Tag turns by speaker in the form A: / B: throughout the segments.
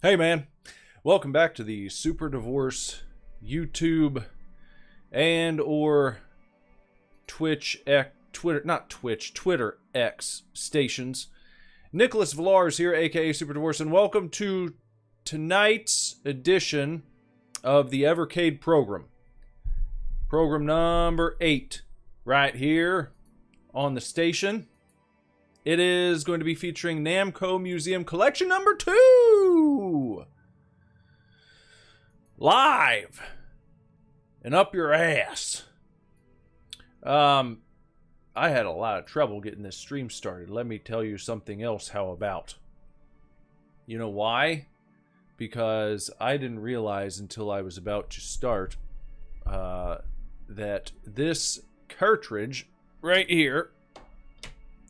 A: Hey man, welcome back to the Super Divorce YouTube and or Twitter X stations. Nicholas Villars here, aka Super Divorce, and welcome to tonight's edition of the Evercade program. Program number 8, right here on the station. It is going to be featuring Namco Museum Collection number 2. Live. And up your ass. I had a lot of trouble getting this stream started. Let me tell you something else, how about? You know why? Because I didn't realize until I was about to start that this cartridge right here,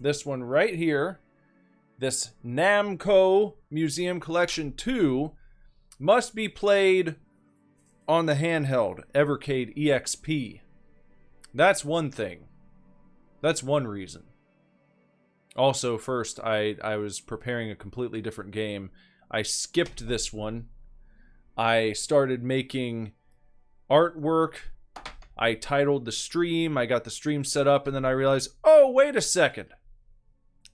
A: this one right here, this Namco Museum Collection 2, must be played on the handheld Evercade EXP. That's one thing. That's one reason. Also, first, I was preparing a completely different game. I skipped this one. I started making artwork. I titled the stream. I got the stream set up, and then I realized, oh, wait a second.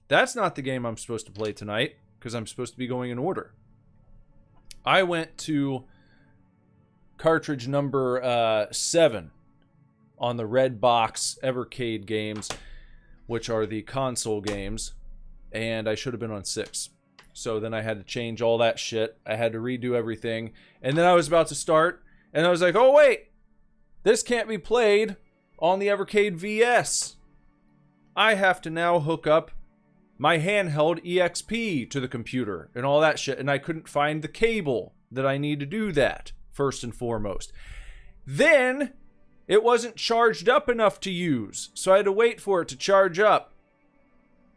A: That's not the game I'm supposed to play tonight, because I'm supposed to be going in order. I went to cartridge number 7 on the red box Evercade games, which are the console games, and I should have been on 6. So then I had to change all that shit. I had to redo everything, and then I was about to start, and I was like, oh wait, this can't be played on the Evercade VS. I have to now hook up my handheld EXP to the computer and all that shit, and I couldn't find the cable that I need to do that, first and foremost. Then it wasn't charged up enough to use, so I had to wait for it to charge up.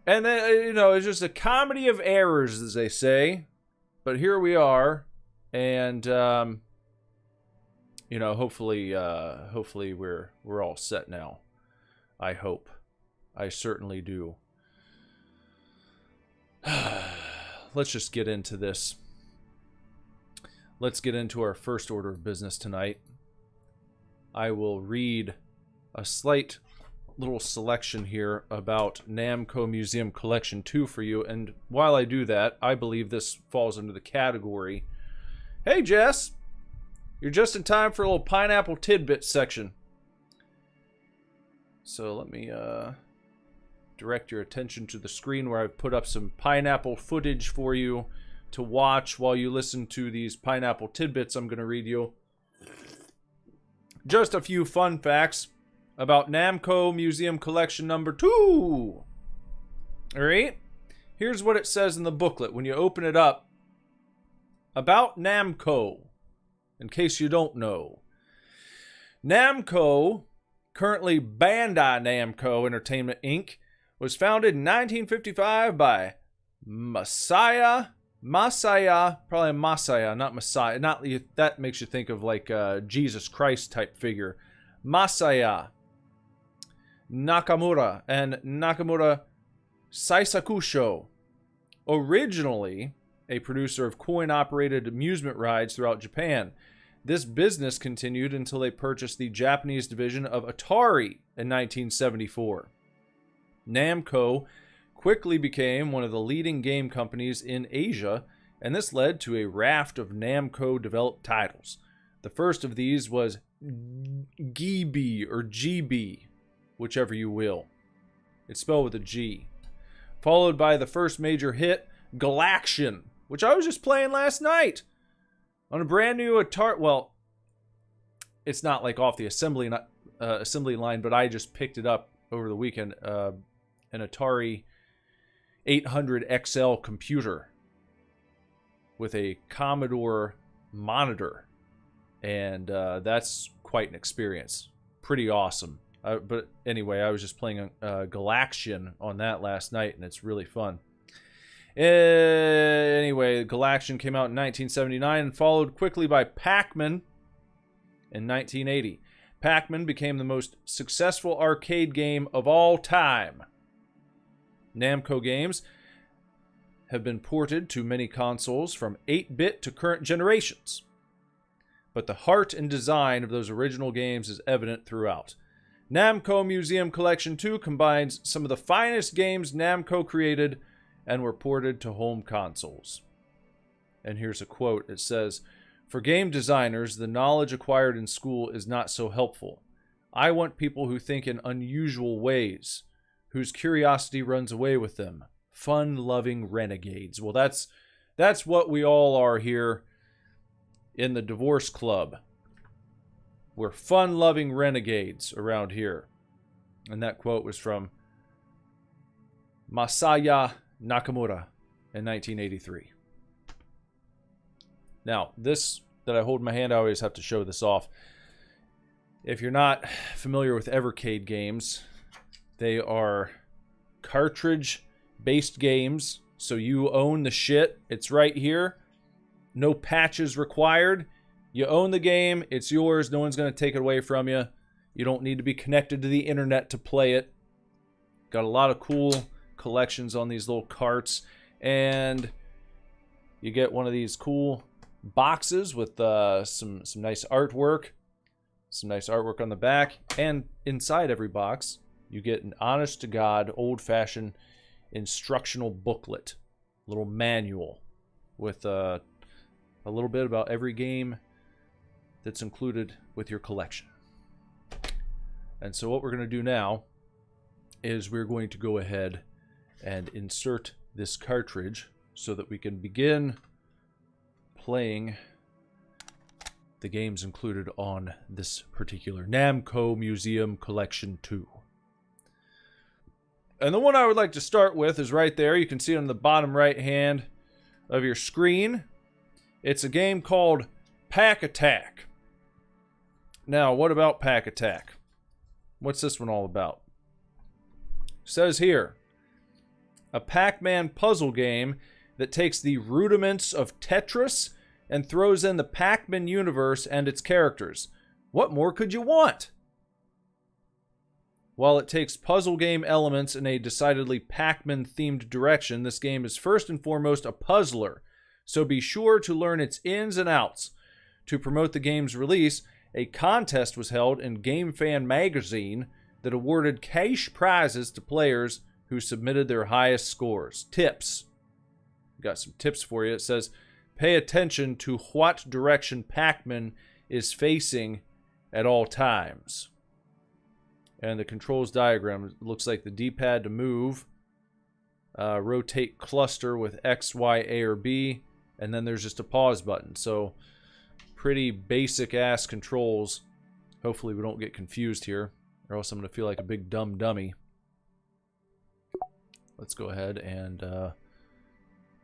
A: And then, you know, it's just a comedy of errors, as they say. But here we are, and you know, hopefully we're all set now. I hope. I certainly do. Let's just get into this. Let's get into our first order of business tonight. I will read a slight little selection here about Namco Museum Collection 2 for you, and while I do that, I believe this falls under the category. Hey Jess! You're just in time for a little pineapple tidbit section. So let me direct your attention to the screen where I've put up some pineapple footage for you to watch while you listen to these pineapple tidbits I'm going to read you. Just a few fun facts about Namco Museum Collection number 2. Alright? Here's what it says in the booklet when you open it up. About Namco, in case you don't know. Namco, currently Bandai Namco Entertainment Inc., was founded in 1955 by Masaya, probably Masaya, not Messiah. Not that makes you think of like Jesus Christ type figure. Masaya Nakamura and Nakamura Saisakusho. Originally a producer of coin-operated amusement rides throughout Japan, this business continued until they purchased the Japanese division of Atari in 1974. Namco quickly became one of the leading game companies in Asia, and this led to a raft of Namco-developed titles. The first of these was GB, or GB, whichever you will. It's spelled with a G. Followed by the first major hit, Galaxian, which I was just playing last night on a brand new Atari. Well, it's not like off the assembly line, but I just picked it up over the weekend. An Atari 800 XL computer with a Commodore monitor, and that's quite an experience. Pretty awesome. But anyway, I was just playing Galaxian on that last night, and it's really fun. Anyway, Galaxian came out in 1979 and followed quickly by Pac-Man in 1980. Pac-Man became the most successful arcade game of all time. Namco Games have been ported to many consoles from 8-bit to current generations, but the heart and design of those original games is evident throughout. Namco Museum Collection 2 combines some of the finest games Namco created and were ported to home consoles. And here's a quote. It says, "For game designers, the knowledge acquired in school is not so helpful. I want people who think in unusual ways, whose curiosity runs away with them. Fun-loving renegades." Well, that's what we all are here in the Divorce Club. We're fun-loving renegades around here. And that quote was from Masaya Nakamura in 1983. Now, this that I hold in my hand, I always have to show this off. If you're not familiar with Evercade games, they are cartridge-based games, so you own the shit. It's right here. No patches required. You own the game. It's yours. No one's going to take it away from you. You don't need to be connected to the internet to play it. Got a lot of cool collections on these little carts. And you get one of these cool boxes with some nice artwork. Some nice artwork on the back. And inside every box, you get an honest-to-God, old-fashioned instructional booklet. Little manual with a little bit about every game that's included with your collection. And so what we're going to do now is we're going to go ahead and insert this cartridge so that we can begin playing the games included on this particular Namco Museum Collection 2. And the one I would like to start with is right there. You can see it on the bottom right hand of your screen. It's a game called Pack Attack. Now, what about Pack Attack? What's this one all about? It says here, a Pac-Man puzzle game that takes the rudiments of Tetris and throws in the Pac-Man universe and its characters. What more could you want? While it takes puzzle game elements in a decidedly Pac-Man themed direction, this game is first and foremost a puzzler, so be sure to learn its ins and outs. To promote the game's release, a contest was held in GameFan magazine that awarded cash prizes to players who submitted their highest scores. Tips. Got some tips for you. It says, pay attention to what direction Pac-Man is facing at all times. And the controls diagram looks like the D-pad to move, rotate cluster with X, Y, A, or B, and then there's just a pause button. So pretty basic ass controls. Hopefully we don't get confused here, or else I'm going to feel like a big dumb dummy. Let's go ahead and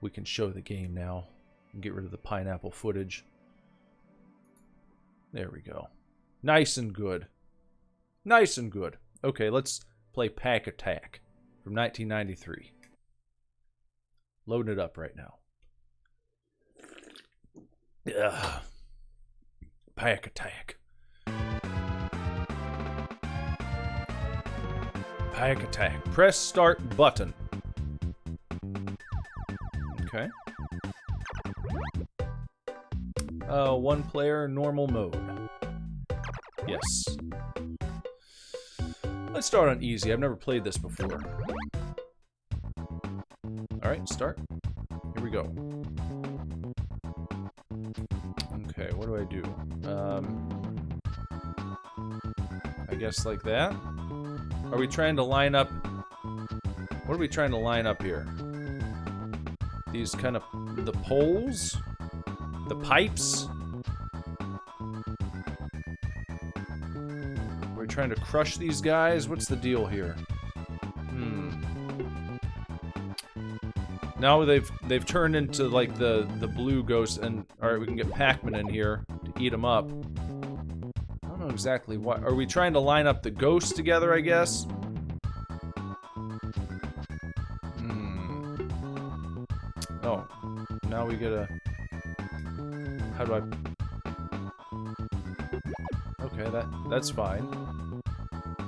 A: we can show the game now and get rid of the pineapple footage. There we go. Nice and good. Nice and good. Okay, let's play Pack Attack from 1993. Loading it up right now. Ugh. Pack Attack. Pack Attack. Press start button. Okay. One player, normal mode. Yes. Let's start on easy. I've never played this before. Alright, start. Here we go. Okay, what do I do? I guess like that. Are we trying to line up? What are we trying to line up here? These kind of the poles? The pipes? Are we trying to crush these guys? What's the deal here? Now they've turned into like the blue ghosts, and alright, we can get Pac-Man in here to eat them up. I don't know exactly what. Are we trying to line up the ghosts together, I guess? Oh, now we get a. How do I? Okay, that's fine.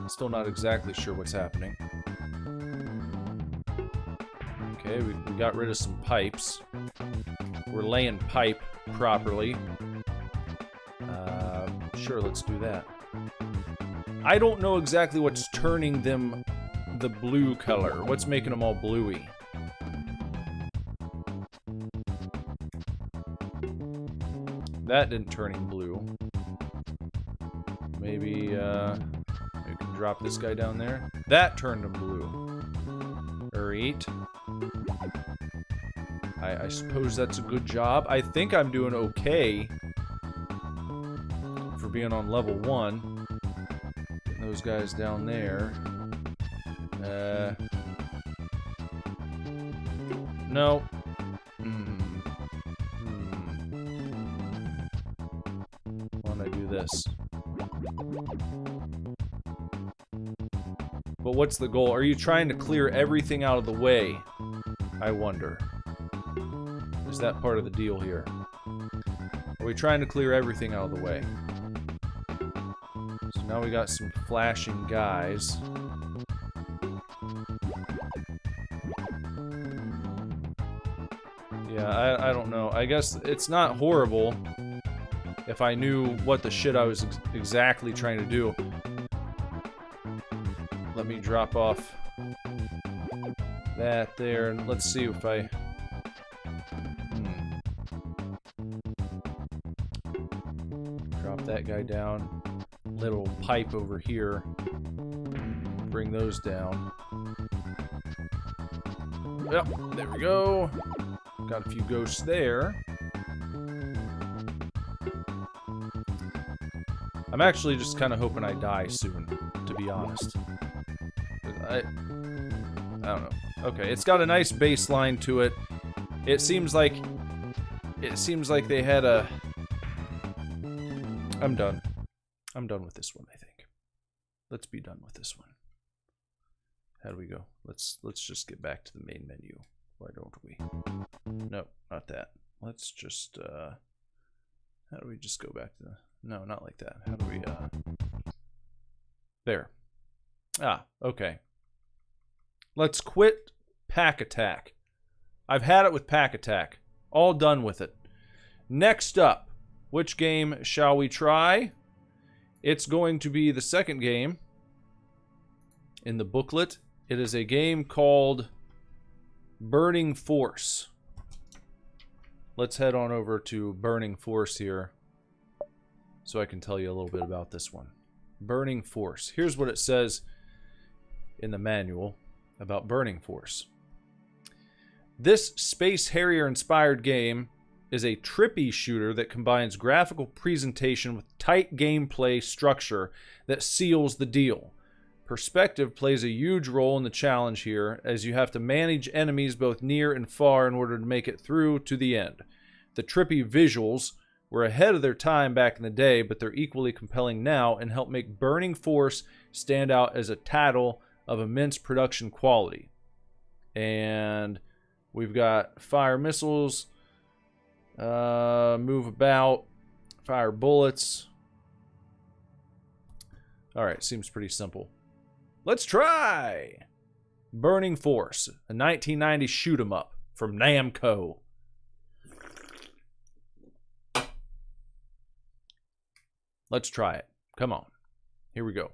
A: Still not exactly sure what's happening. Okay, Okay, we got rid of some pipes. We're laying pipe properly. Sure, let's do that. I don't know exactly what's turning them the blue color. What's making them all bluey? That didn't turn him blue. Maybe, we can drop this guy down there. That turned him blue. Alright. I suppose that's a good job. I think I'm doing okay for being on level 1. Getting those guys down there. No. Why don't I do this? But what's the goal? Are you trying to clear everything out of the way? I wonder. Is that part of the deal here? Are we trying to clear everything out of the way? So now we got some flashing guys. Yeah, I don't know. I guess it's not horrible if I knew what the shit I was exactly trying to do. Let me drop off that there, and let's see if I... Drop that guy down. Little pipe over here. Bring those down. Yep, there we go. Got a few ghosts there. I'm actually just kind of hoping I die soon, to be honest. I don't know. Okay, it's got a nice baseline to it. It seems like they had a... I'm done. I'm done with this one, I think. Let's be done with this one. How do we go? Let's just get back to the main menu. Why don't we? No, not that. Let's just how do we just go back to the... No, not like that. How do we there. Ah, okay. Let's quit Pack Attack. I've had it with Pack Attack. All done with it. Next up, which game shall we try? It's going to be the second game in the booklet. It is a game called Burning Force. Let's head on over to Burning Force here so I can tell you a little bit about this one. Burning Force. Here's what it says in the manual about Burning Force. This Space Harrier-inspired game is a trippy shooter that combines graphical presentation with tight gameplay structure that seals the deal. Perspective plays a huge role in the challenge here, as you have to manage enemies both near and far in order to make it through to the end. The trippy visuals were ahead of their time back in the day, but they're equally compelling now and help make Burning Force stand out as a title of immense production quality. And we've got fire missiles, move about, fire bullets. Alright, seems pretty simple. Let's try Burning Force, a 1990 shoot-'em-up from Namco. Let's try it. Come on. Here we go.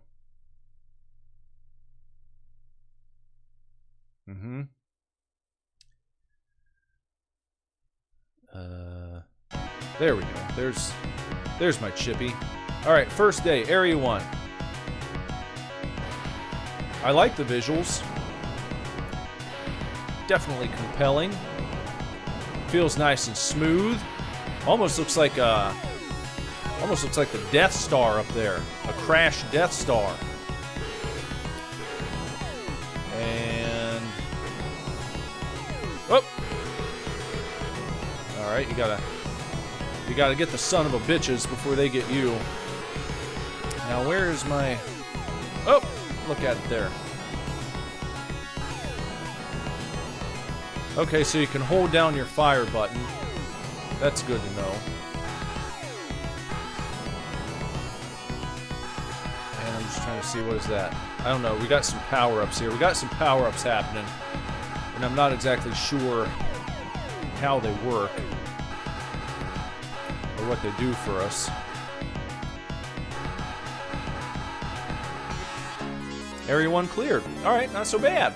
A: There we go. There's my chippy. Alright, first day, Area 1. I like the visuals. Definitely compelling. Feels nice and smooth. Almost looks like the Death Star up there. A crashed Death Star. And oh! Alright, you gotta get the son of a bitches before they get you. Now where is my... Oh! Look at it there. Okay, so you can hold down your fire button. That's good to know. And I'm just trying to see, what is that? I don't know. We got some power-ups here. We got some power-ups happening. And I'm not exactly sure how they work or what they do for us. Area 1 cleared. Alright, not so bad.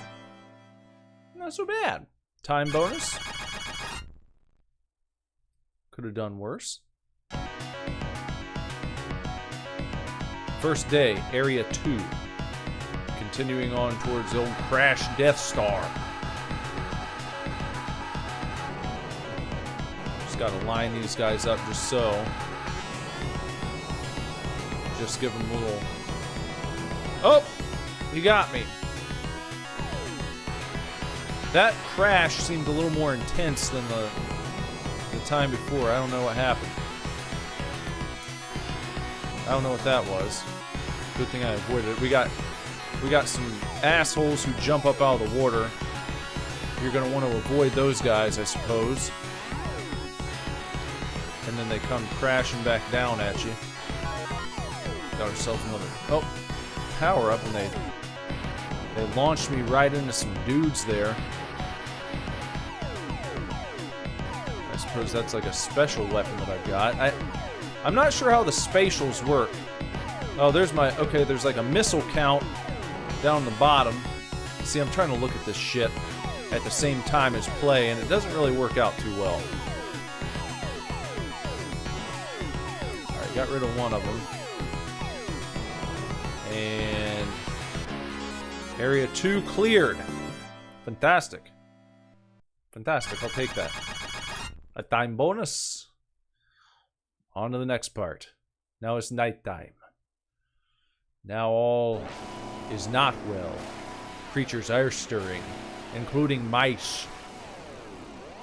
A: Not so bad. Time bonus. Could have done worse. First day, Area 2. Continuing on towards the old Crash Death Star. Just gotta line these guys up just so. Just give them a little... Oh! You got me. That crash seemed a little more intense than the time before. I don't know what happened. I don't know what that was. Good thing I avoided it. We got some assholes who jump up out of the water. You're gonna want to avoid those guys, I suppose. And then they come crashing back down at you. Got ourselves another power up, and they launched me right into some dudes there. I suppose that's like a special weapon that I've got. I'm not sure how the spatials work. Oh, there's my... Okay, there's like a missile count down the bottom. See, I'm trying to look at this shit at the same time as play, and it doesn't really work out too well. Alright, got rid of one of them. And... Area 2 cleared. Fantastic. Fantastic, I'll take that. A time bonus. On to the next part. Now it's nighttime. Now all is not well. Creatures are stirring, including mice.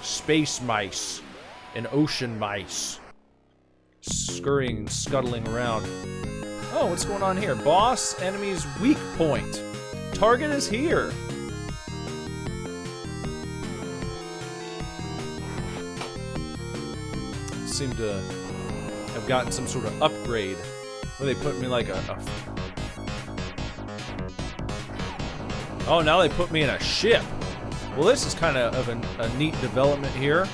A: Space mice. And ocean mice. Scurrying and scuttling around. Oh, what's going on here? Boss, enemy's weak point. Target is here. Seem to have gotten some sort of upgrade. Where they put me like Oh, now they put me in a ship. Well, this is kind of a neat development here.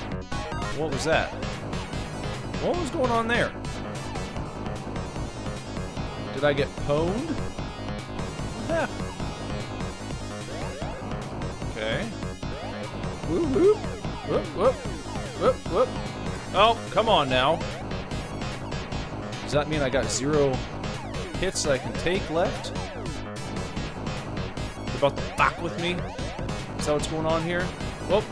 A: What was that? What was going on there? Did I get pwned? What happened? Okay. Whoop, whoop. Whoop, whoop. Whoop, whoop. Oh, come on now. Does that mean I got 0 hits that I can take left? They're about to fuck with me? Is that what's going on here? Whoop.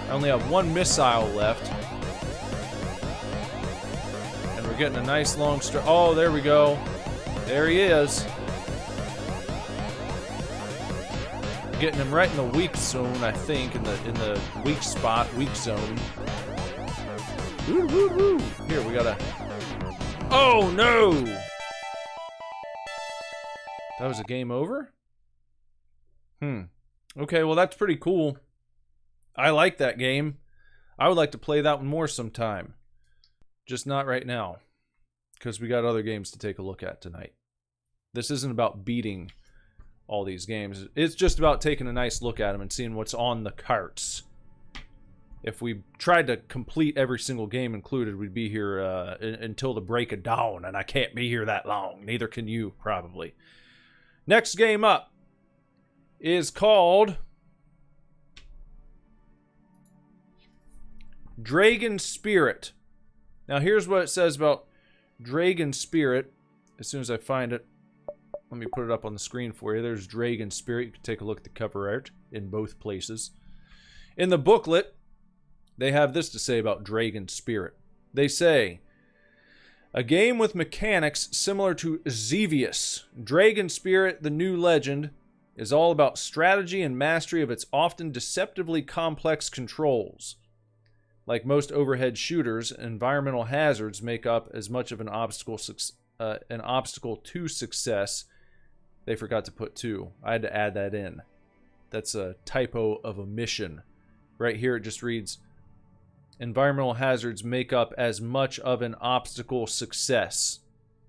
A: I only have 1 missile left. And we're getting a nice long stretch. Oh, there we go. There he is. Getting him right in the weak zone, I think, in the weak spot, weak zone. Woo, woo, woo. Here, we gotta... Oh, no! That was a game over? Okay, well, that's pretty cool. I like that game. I would like to play that one more sometime. Just not right now. Because we got other games to take a look at tonight. This isn't about beating all these games. It's just about taking a nice look at them and seeing what's on the carts. If we tried to complete every single game included, we'd be here until the break of dawn, and I can't be here that long. Neither can you, probably. Next game up is called Dragon Spirit. Now, here's what it says about Dragon Spirit. As soon as I find it, let me put it up on the screen for you. There's Dragon Spirit. You can take a look at the cover art in both places. In the booklet, they have this to say about Dragon Spirit. They say, a game with mechanics similar to Xevious, Dragon Spirit, the new legend, is all about strategy and mastery of its often deceptively complex controls. Like most overhead shooters, environmental hazards make up as much of an obstacle to success. They forgot to put 2. I had to add that in. That's a typo of omission. Right here it just reads, environmental hazards make up as much of an obstacle success.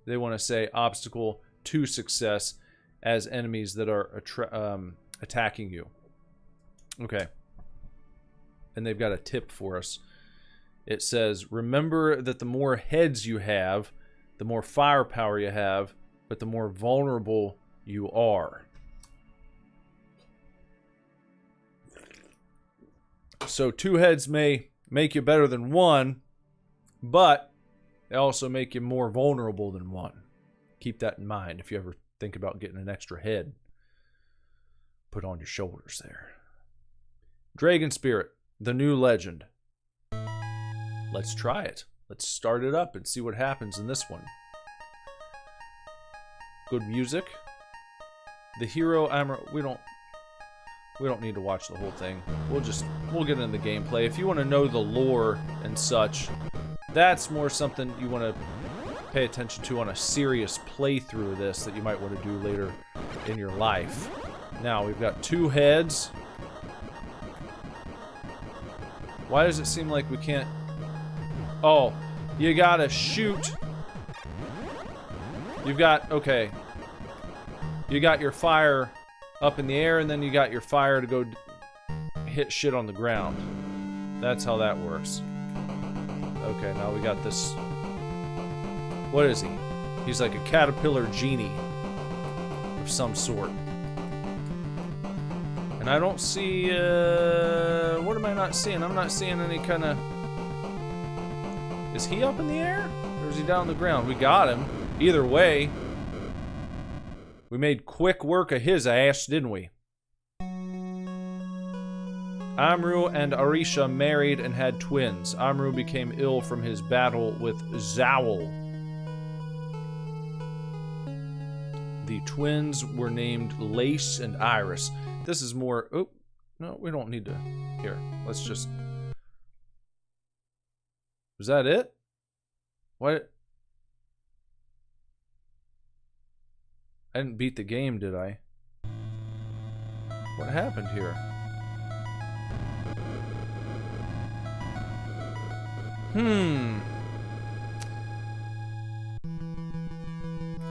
A: They want to say obstacle to success. as enemies that are attacking you. Okay. And they've got a tip for us. It says, remember that the more heads you have, the more firepower you have, but the more vulnerable you are. So 2 heads may make you better than 1, but they also make you more vulnerable than 1. Keep that in mind if you ever think about getting an extra head put on your shoulders there. Dragon Spirit, the new legend. Let's try it. Let's start it up and see what happens in this one. Good music. The hero we don't need to watch the whole thing. We'll get into the gameplay. If you want to know the lore and such, that's more something you want to pay attention to on a serious playthrough of this that you might want to do later in your life. Now, we've got 2 heads. Why does it seem like we can't... Oh, you gotta shoot. You've got... Okay. You got your fire up in the air, and then you got your fire to go hit shit on the ground. That's how that works. Okay, now we got this... What is he? He's like a caterpillar genie of some sort. And I don't see... what am I not seeing? I'm not seeing any kind of... Is he up in the air? Or is he down on the ground? We got him. Either way. We made quick work of his ass, didn't we? Amru and Arisha married and had twins. Amru became ill from his battle with Zawal. The twins were named Lace and Iris. This is more... Oh, no, we don't need to... Here, let's just... Was that it? What? I didn't beat the game, did I? What happened here?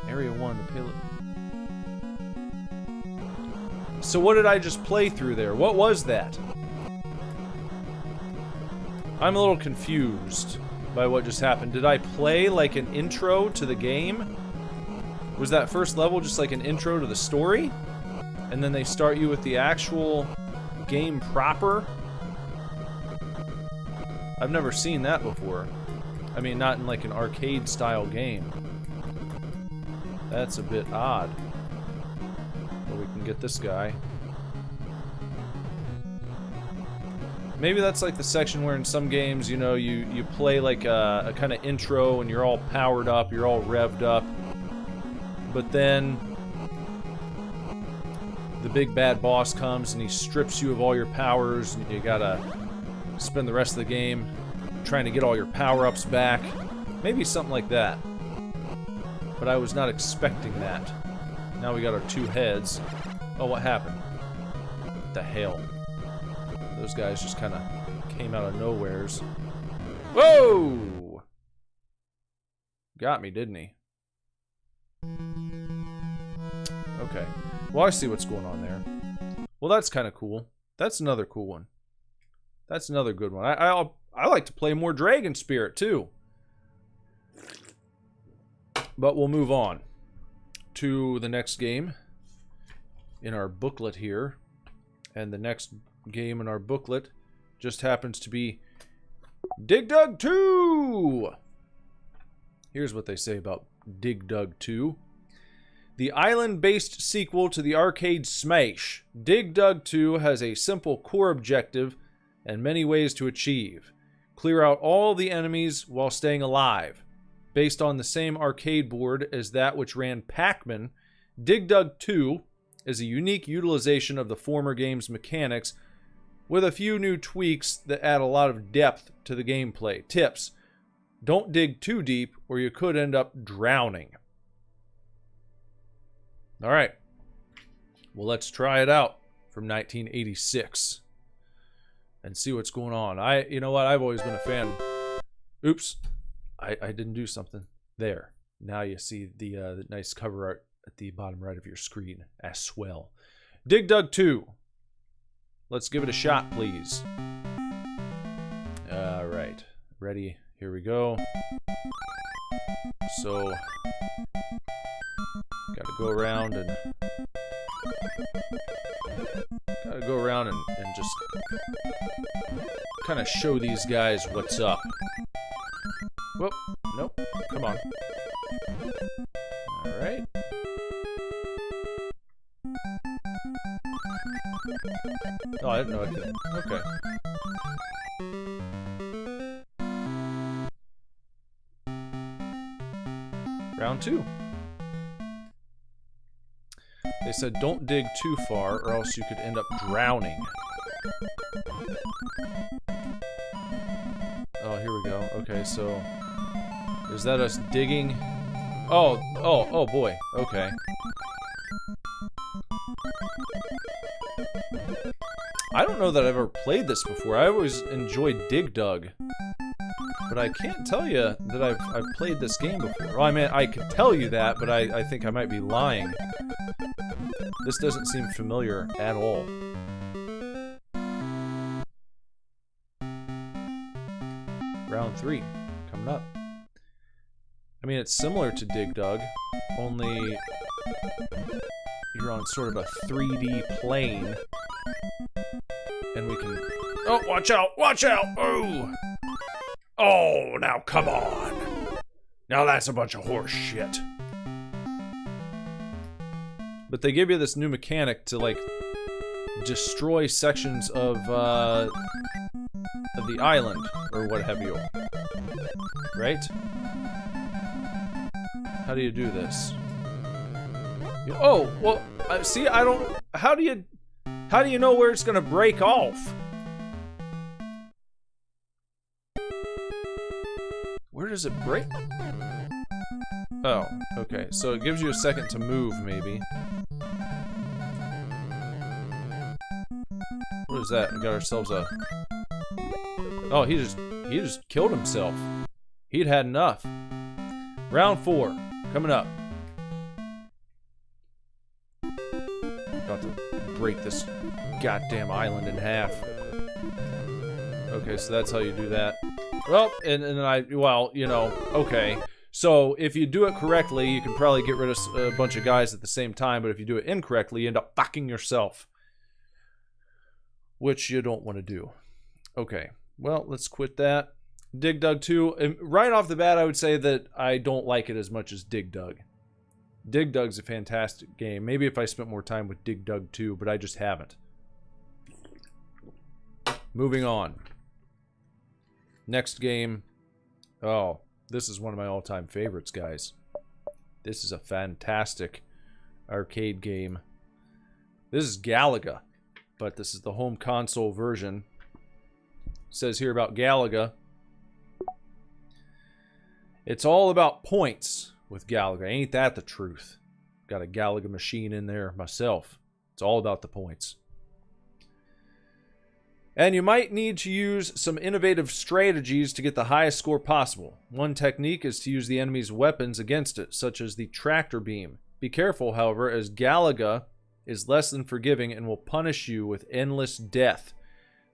A: Area 1, the payload. So what did I just play through there? What was that? I'm a little confused by what just happened. Did I play like an intro to the game? Was that first level just like an intro to the story? And then they start you with the actual game proper? I've never seen that before. I mean, not in like an arcade style game. That's a bit odd. But we can get this guy. Maybe that's like the section where in some games, you know, you play like a kind of intro and you're all powered up, you're all revved up. But then the big bad boss comes and he strips you of all your powers and you gotta spend the rest of the game trying to get all your power-ups back. Maybe something like that. But I was not expecting that. Now we got our 2 heads. Oh, what happened? What the hell? Those guys just kind of came out of nowheres. Whoa! Got me, didn't he? Okay. Well, I see what's going on there. Well, that's kind of cool. That's another cool one. That's another good one. I like to play more Dragon Spirit, too. But we'll move on to the next game in our booklet here. And the next game in our booklet just happens to be Dig Dug 2! Here's what they say about Dig Dug 2. The island-based sequel to the arcade smash, Dig Dug 2 has a simple core objective and many ways to achieve. Clear out all the enemies while staying alive. Based on the same arcade board as that which ran Pac-Man, Dig Dug 2 is a unique utilization of the former game's mechanics with a few new tweaks that add a lot of depth to the gameplay. Tips: don't dig too deep or you could end up drowning. Alright. Well, let's try it out from 1986 and see what's going on. You know what? I've always been a fan. Oops. I didn't do something. There. Now you see the nice cover art at the bottom right of your screen as well. Dig Dug 2. Let's give it a shot, please. All right. Ready? Here we go. So, gotta go around and just kind of show these guys what's up. Whoop, nope, come on. All right. Oh, I didn't know I could. Okay. Round 2. They said don't dig too far or else you could end up drowning. Oh, here we go. Okay, so is that us digging? Oh boy. Okay. I don't know that I've ever played this before. I always enjoyed Dig Dug. But I can't tell you that I've played this game before. Well, I mean, I could tell you that, but I think I might be lying. This doesn't seem familiar at all. Round 3, coming up. I mean, it's similar to Dig Dug, only you're on sort of a 3D plane. And we can... Oh, watch out! Watch out! Oh! Oh, now come on! Now that's a bunch of horse shit. But they give you this new mechanic to, like, destroy sections of the island, or what have you. Right? How do you do this? Oh, well, see, I don't... How do you know where it's gonna break off? Where does it break? Oh, okay. So it gives you a second to move, maybe. What is that? We got ourselves a... Oh, he just killed himself. He'd had enough. Round 4, coming up. About to break this goddamn island in half. Okay, so that's how you do that. Well, well, you know, okay. So, if you do it correctly, you can probably get rid of a bunch of guys at the same time, but if you do it incorrectly, you end up fucking yourself. Which you don't want to do. Okay, well, let's quit that. Dig Dug 2. Right off the bat, I would say that I don't like it as much as Dig Dug. Dig Dug's a fantastic game. Maybe if I spent more time with Dig Dug 2, but I just haven't. Moving on. Next game. Oh, this is one of my all-time favorites, guys. This is a fantastic arcade game. This is Galaga, but this is the home console version. It says here about Galaga. It's all about points with Galaga. Ain't that the truth? Got a Galaga machine in there myself. It's all about the points. And you might need to use some innovative strategies to get the highest score possible. One technique is to use the enemy's weapons against it, such as the tractor beam. Be careful, however, as Galaga is less than forgiving and will punish you with endless death.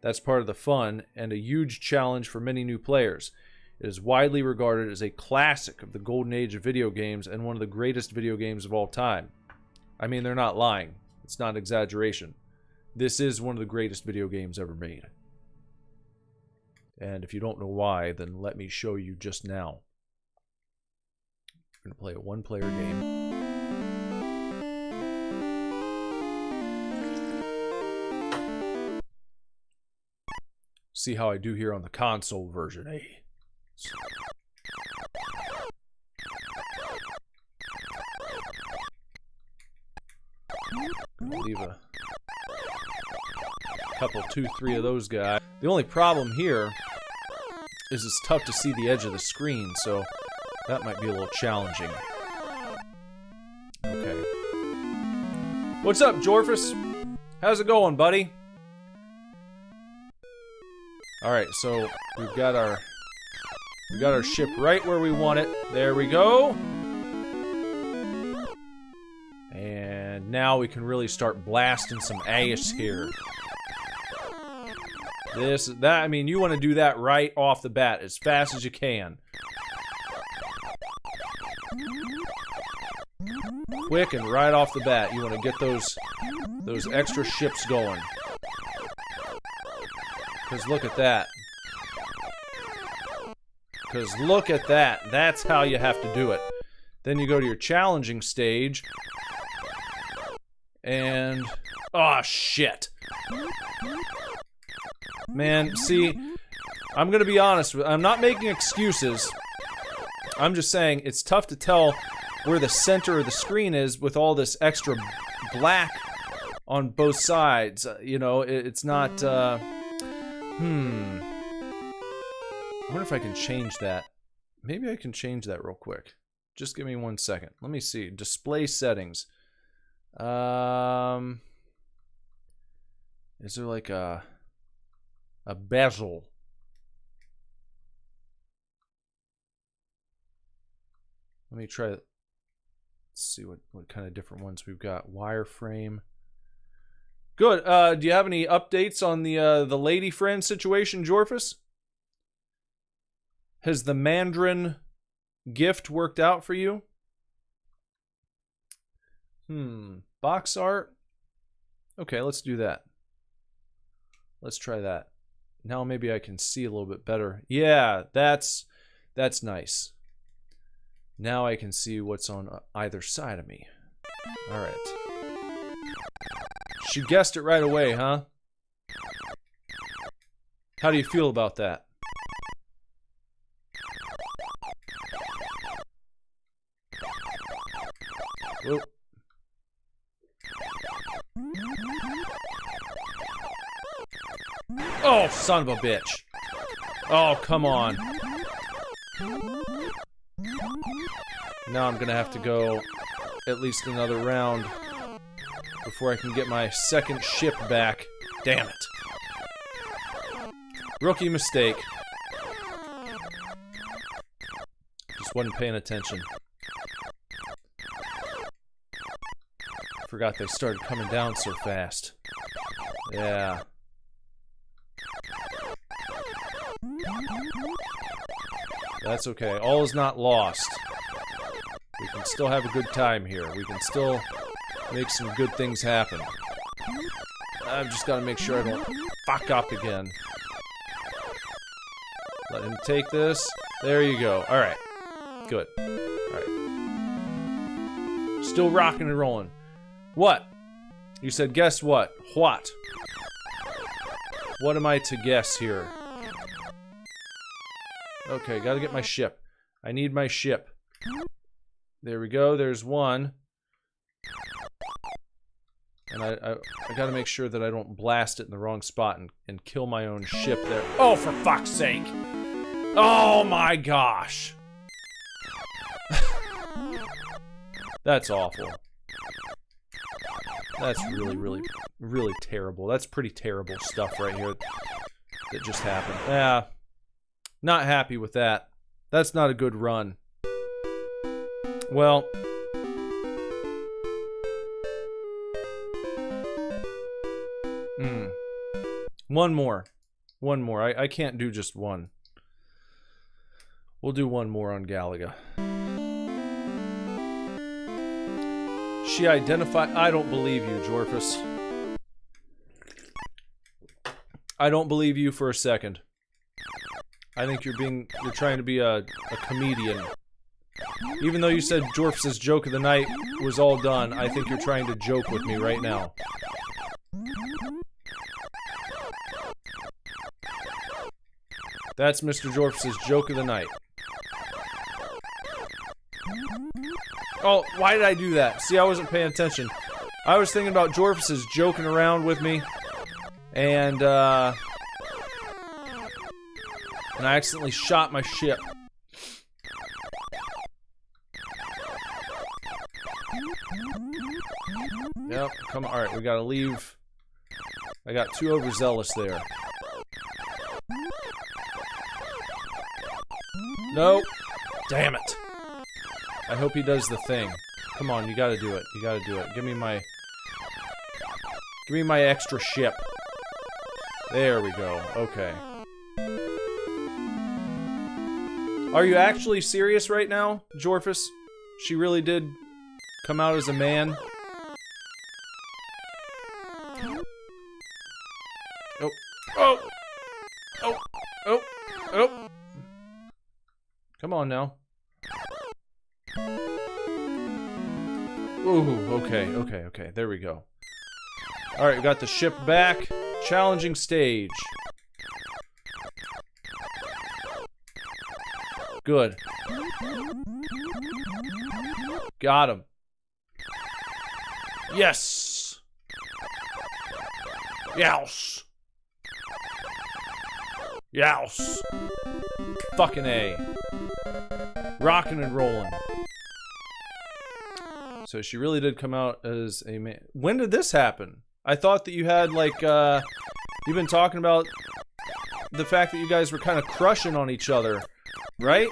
A: That's part of the fun and a huge challenge for many new players. It is widely regarded as a classic of the golden age of video games and one of the greatest video games of all time. I mean, they're not lying. It's not an exaggeration. This is one of the greatest video games ever made. And if you don't know why, then let me show you just now. We're going to play a one-player game. See how I do here on the console version, eh? Gonna leave a couple, 2, 3 of those guys. The only problem here is it's tough to see the edge of the screen, so that might be a little challenging. Okay. What's up, Jorphus? How's it going, buddy? Alright, so we've got our ship right where we want it. There we go. now we can really start blasting some ass here. I mean, you want to do that right off the bat, as fast as you can. Quick and right off the bat, you want to get those extra ships going. Because look at that. Because look at that. That's how you have to do it. Then you go to your challenging stage. And... oh, shit. Man, see, I'm gonna be honest with you. I'm not making excuses. I'm just saying it's tough to tell where the center of the screen is with all this extra black on both sides. You know, it's not, I wonder if I can change that. Maybe I can change that real quick. Just give me 1 second. Let me see. Display settings. Is there like a bezel? Let me try. Let's see what kind of different ones we've got. Wireframe. Good. Do you have any updates on the lady friend situation, Jorphus? Has the Mandarin gift worked out for you? Box art. Okay, let's do that. Let's try that. Now maybe I can see a little bit better. Yeah, that's nice. Now I can see what's on either side of me. All right. She guessed it right away, huh? How do you feel about that? Whoa. Oh, son of a bitch. Oh, come on. Now I'm gonna have to go at least another round before I can get my second ship back. Damn it. Rookie mistake. Just wasn't paying attention. Forgot they started coming down so fast. Yeah. That's okay. All is not lost. We can still have a good time here. We can still make some good things happen. I've just got to make sure I don't fuck up again. Let him take this. There you go. Alright. Good. Alright. Still rocking and rolling. What? You said guess what? What? What am I to guess here? Okay, gotta get my ship. I need my ship. There we go, there's one. And I gotta make sure that I don't blast it in the wrong spot and kill my own ship there. Oh, for fuck's sake! Oh my gosh! That's awful. That's really terrible. That's pretty terrible stuff right here that just happened. Yeah. Not happy with that. That's not a good run. Well. One more. One more. I can't do just one. We'll do one more on Galaga. She identified... I don't believe you, Jorphus. I don't believe you for a second. I think you're trying to be a comedian. Even though you said Jorphus' joke of the night was all done, I think you're trying to joke with me right now. That's Mr. Jorphus' joke of the night. Oh, why did I do that? See, I wasn't paying attention. I was thinking about Jorphus' joking around with me, and I accidentally shot my ship. Yep, come on. Alright, we gotta leave. I got too overzealous there. Nope. Damn it. I hope he does the thing. Come on, you gotta do it. You gotta do it. Give me my Give me my extra ship. There we go. Okay. Are you actually serious right now, Jorphus? She really did come out as a man? Oh. Oh! Oh! Oh! Oh! Come on now. Ooh, okay. There we go. Alright, we got the ship back. Challenging stage. Good. Got him. Yes! Youse! Youse! Fucking A. Rockin' and rollin'. So she really did come out as a man. When did this happen? I thought that you had, like, you've been talking about the fact that you guys were kind of crushing on each other, right?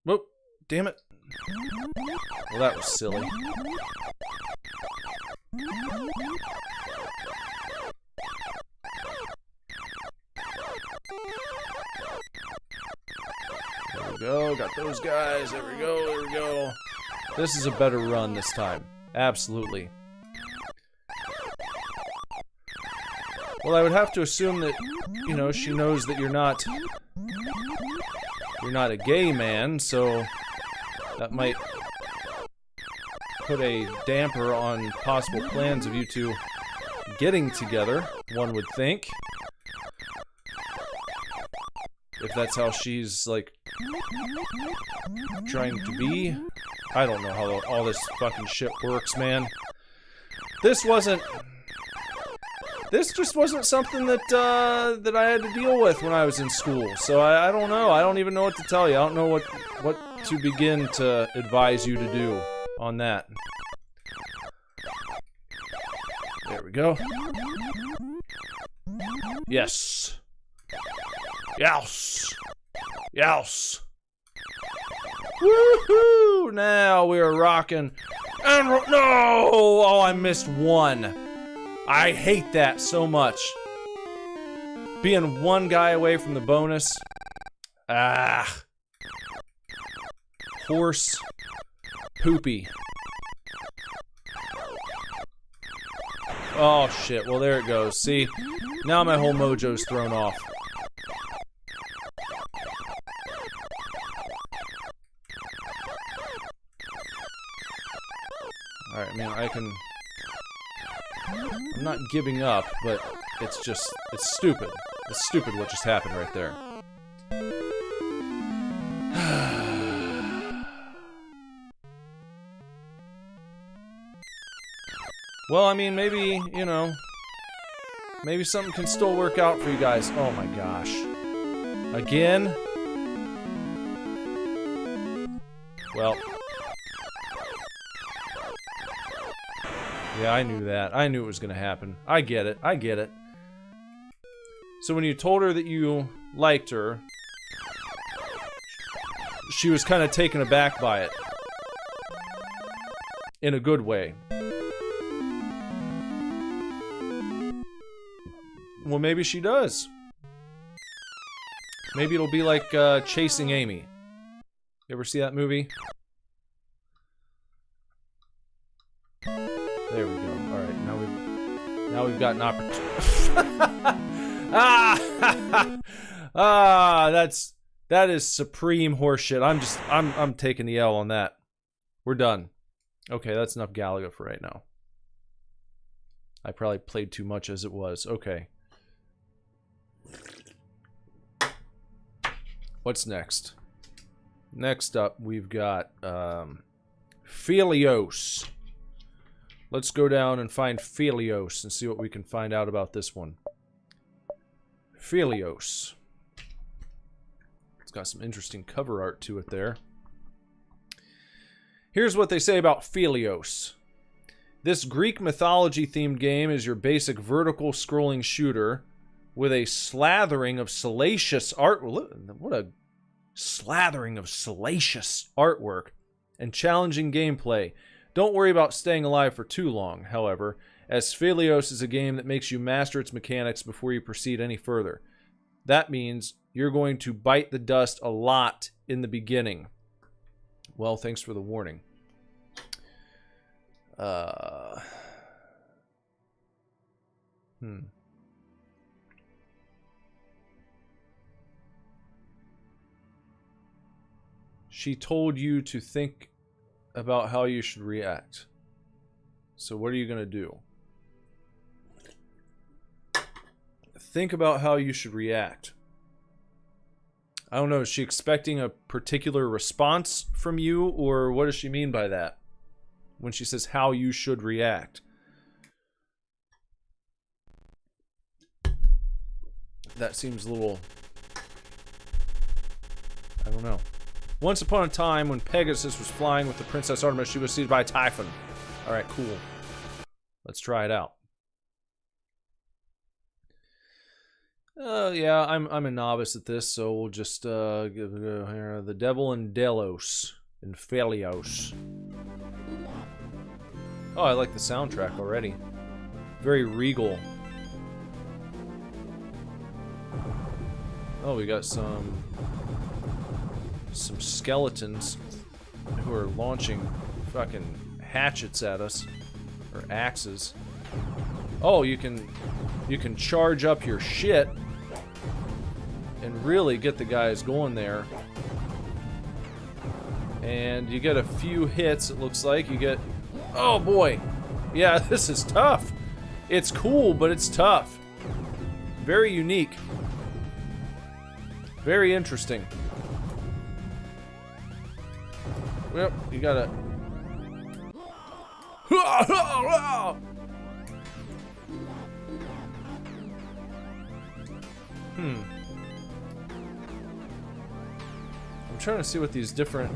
A: Whoop, damn it. Well, that was silly. There we go, got those guys, there we go, there we go. This is a better run this time. Absolutely. Well, I would have to assume that, you know, she knows that you're not a gay man, so that might put a damper on possible plans of you two getting together, one would think. If that's how she's, like, trying to be. I don't know how all this fucking shit works, man. This just wasn't something that, that I had to deal with when I was in school. So I don't know. I don't even know what to tell you. I don't know what to begin to advise you to do on that. There we go. Yes. Youse. Youse. Woohoo! Now we're rocking. And no! Oh, I missed one. I hate that so much. Being one guy away from the bonus. Ah. Horse. Poopy. Oh, shit. Well, there it goes. See? Now my whole mojo's thrown off. Alright, man, I'm not giving up, but it's stupid. It's stupid what just happened right there. Well, I mean, maybe, you know, maybe something can still work out for you guys. Oh my gosh. Again? Well. Yeah, I knew that. I knew it was gonna happen. I get it. I get it. So when you told her that you liked her, she was kind of taken aback by it. In a good way. Well, maybe she does. Maybe it'll be like Chasing Amy. You ever see that movie? There we go. All right, now we've got an opportunity. That is supreme horseshit. I'm taking the L on that. We're done. Okay, that's enough Galaga for right now. I probably played too much as it was. Okay. What's next? Next up, we've got Philios. Let's go down and find Philios and see what we can find out about this one. Philios. It's got some interesting cover art to it there. Here's what they say about Philios. This Greek mythology-themed game is your basic vertical scrolling shooter with a slathering of salacious art. What a slathering of salacious artwork and challenging gameplay. Don't worry about staying alive for too long, however, Asphelios is a game that makes you master its mechanics before you proceed any further. That means you're going to bite the dust a lot in the beginning. Well, thanks for the warning. She told you to think about how you should react. So what are you going to do? Think about how you should react. I don't know, is she expecting a particular response from you, or what does she mean by that? When she says how you should react. That seems a little... I don't know. Once upon a time, when Pegasus was flying with the Princess Artemis, she was seized by a typhon. Alright, cool. Let's try it out. Yeah, I'm a novice at this, so we'll just give it the Devil in Delos. In Felios. Oh, I like the soundtrack already. Very regal. Oh, we got some skeletons who are launching fucking hatchets at us, or axes. Oh, you can charge up your shit and really get the guys going there. And you get a few hits, it looks like. You get... Oh boy! Yeah, this is tough. It's cool, but it's tough. Very unique. Very interesting. Yep, you gotta... I'm trying to see what these different...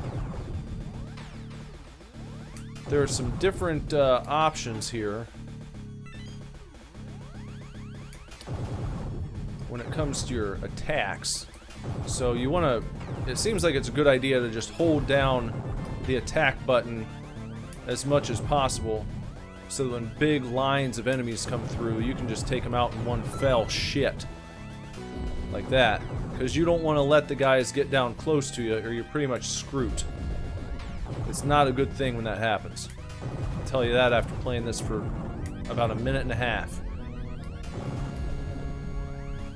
A: There are some different options here when it comes to your attacks. So you want to... It seems like it's a good idea to just hold down the attack button as much as possible, so that when big lines of enemies come through, you can just take them out in one fell shit. Like that. Because you don't want to let the guys get down close to you, or you're pretty much screwed. It's not a good thing when that happens. I'll tell you that after playing this for about a minute and a half.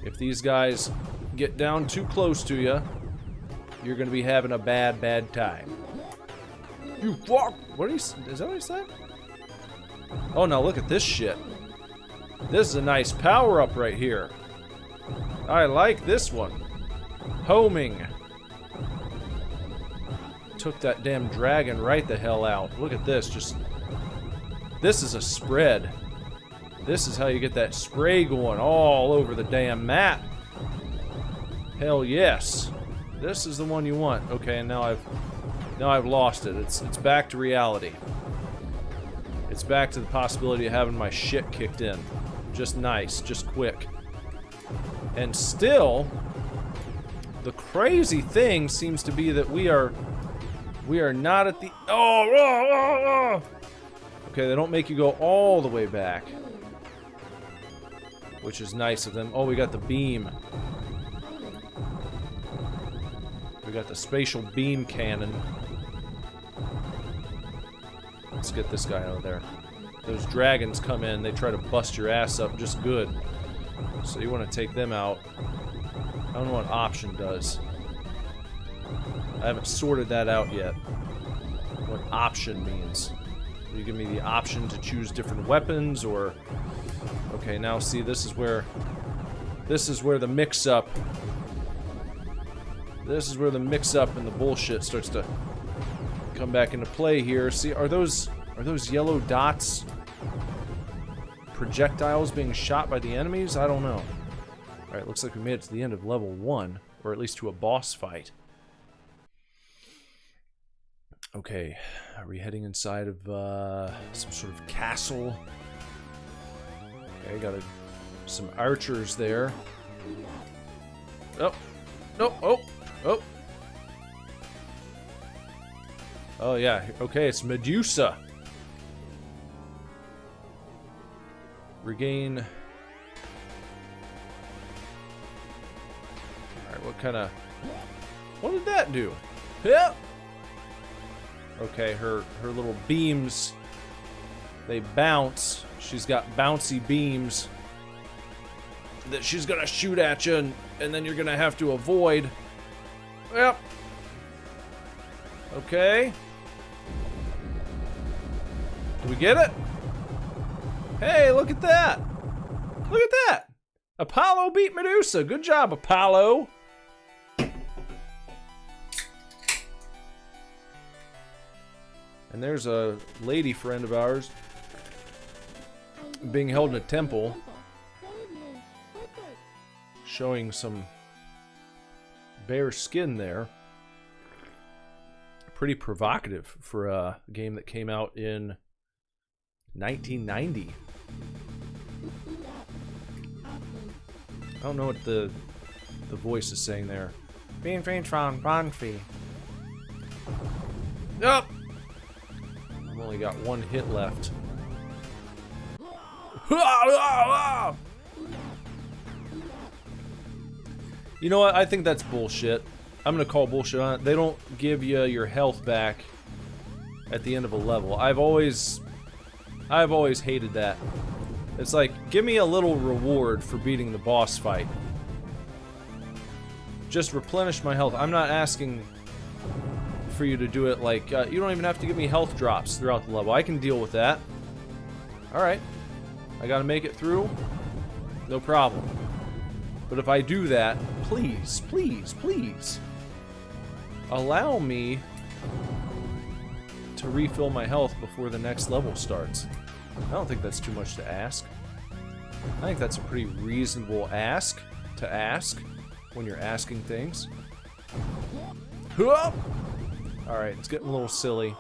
A: If these guys get down too close to you, you're going to be having a bad, bad time. You fuck! What is that what he said? Oh, now look at this shit. This is a nice power-up right here. I like this one. Homing. Took that damn dragon right the hell out. Look at this, just... This is a spread. This is how you get that spray going all over the damn map. Hell yes. This is the one you want. Okay, and now I've lost it. It's back to reality. It's back to the possibility of having my shit kicked in. Just nice, just quick. And still, the crazy thing seems to be that we are not at the... Oh! Okay, they don't make you go all the way back. Which is nice of them. Oh, we got the beam. We got the spatial beam cannon. Let's get this guy out of there. Those dragons come in, they try to bust your ass up just good. So you want to take them out. I don't know what option does. I haven't sorted that out yet. What option means. You give me the option to choose different weapons, or... Okay, now see, this is where the mix-up... This is where the mix-up and the bullshit starts to come back into play here. See, are those yellow dots projectiles being shot by the enemies? I don't know. Alright, looks like we made it to the end of level 1, or at least to a boss fight. Okay, are we heading inside of some sort of castle? Okay, got some archers there. Oh, no, oh, oh. Oh yeah, okay, it's Medusa. Regain. Alright, what kind of... What did that do? Yeah. Okay, her little beams, they bounce. She's got bouncy beams that she's gonna shoot at you, and then you're gonna have to avoid. Yep. Okay. Do we get it? Hey, look at that! Look at that! Apollo beat Medusa. Good job, Apollo. And there's a lady friend of ours being held in a temple, showing some bare skin there. Pretty provocative for a game that came out in 1990. I don't know what the voice is saying there. Being faint from Bonfi. Yup. I've only got one hit left. You know what? I think that's bullshit. I'm gonna call bullshit on it. They don't give you your health back at the end of a level. I've always hated that. It's like, give me a little reward for beating the boss fight. Just replenish my health. I'm not asking for you to do it like, you don't even have to give me health drops throughout the level. I can deal with that. Alright. I gotta make it through. No problem. But if I do that, please, please, please, allow me to refill my health before the next level starts. I don't think that's too much to ask. I think that's a pretty reasonable ask to ask when you're asking things. Alright, it's getting a little silly.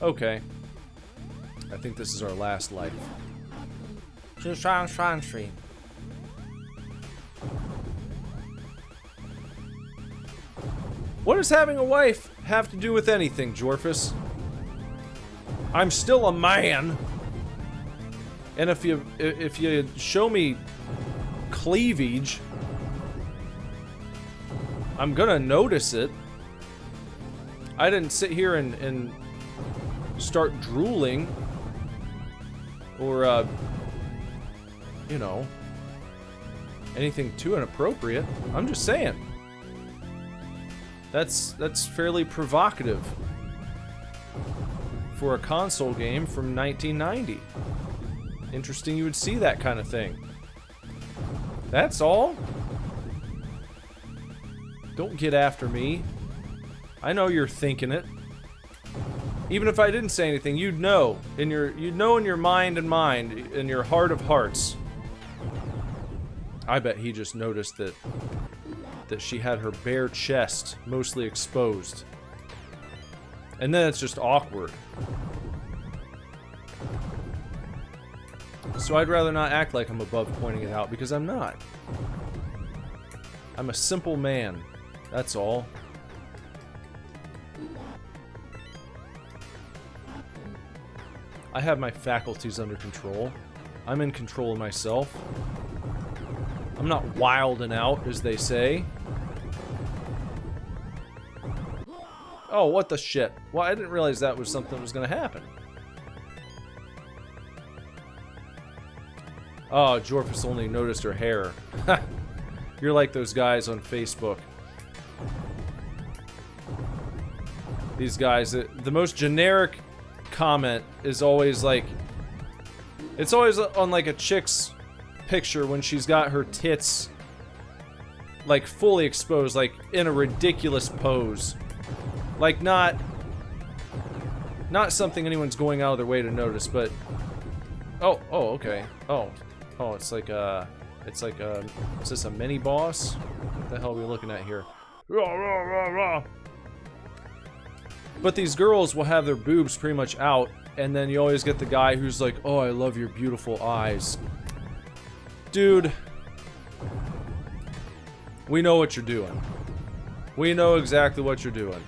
A: Okay. I think this is our last life. What does having a wife have to do with anything, Jorphus? I'm still a man. And if you show me cleavage, I'm gonna notice it. I didn't sit here and start drooling or you know, anything too inappropriate. I'm just saying. That's fairly provocative for a console game from 1990. Interesting you would see that kind of thing. That's all. Don't get after me. I know you're thinking it. Even if I didn't say anything, you'd know in your mind and mind, in your heart of hearts. I bet he just noticed that she had her bare chest mostly exposed. And then it's just awkward. So I'd rather not act like I'm above pointing it out, because I'm not. I'm a simple man. That's all. I have my faculties under control. I'm in control of myself. I'm not wilding out, as they say. Oh, what the shit? Well, I didn't realize that was something that was gonna happen. Oh, Jorphus only noticed her hair. You're like those guys on Facebook. These guys, the most generic comment is always like... It's always on like a chick's picture when she's got her tits like fully exposed, like in a ridiculous pose. Like not something anyone's going out of their way to notice, but... Oh, okay. Oh, it's like is this a mini boss? What the hell are we looking at here? But these girls will have their boobs pretty much out, and then you always get the guy who's like, oh, I love your beautiful eyes. Dude, we know what you're doing. We know exactly what you're doing.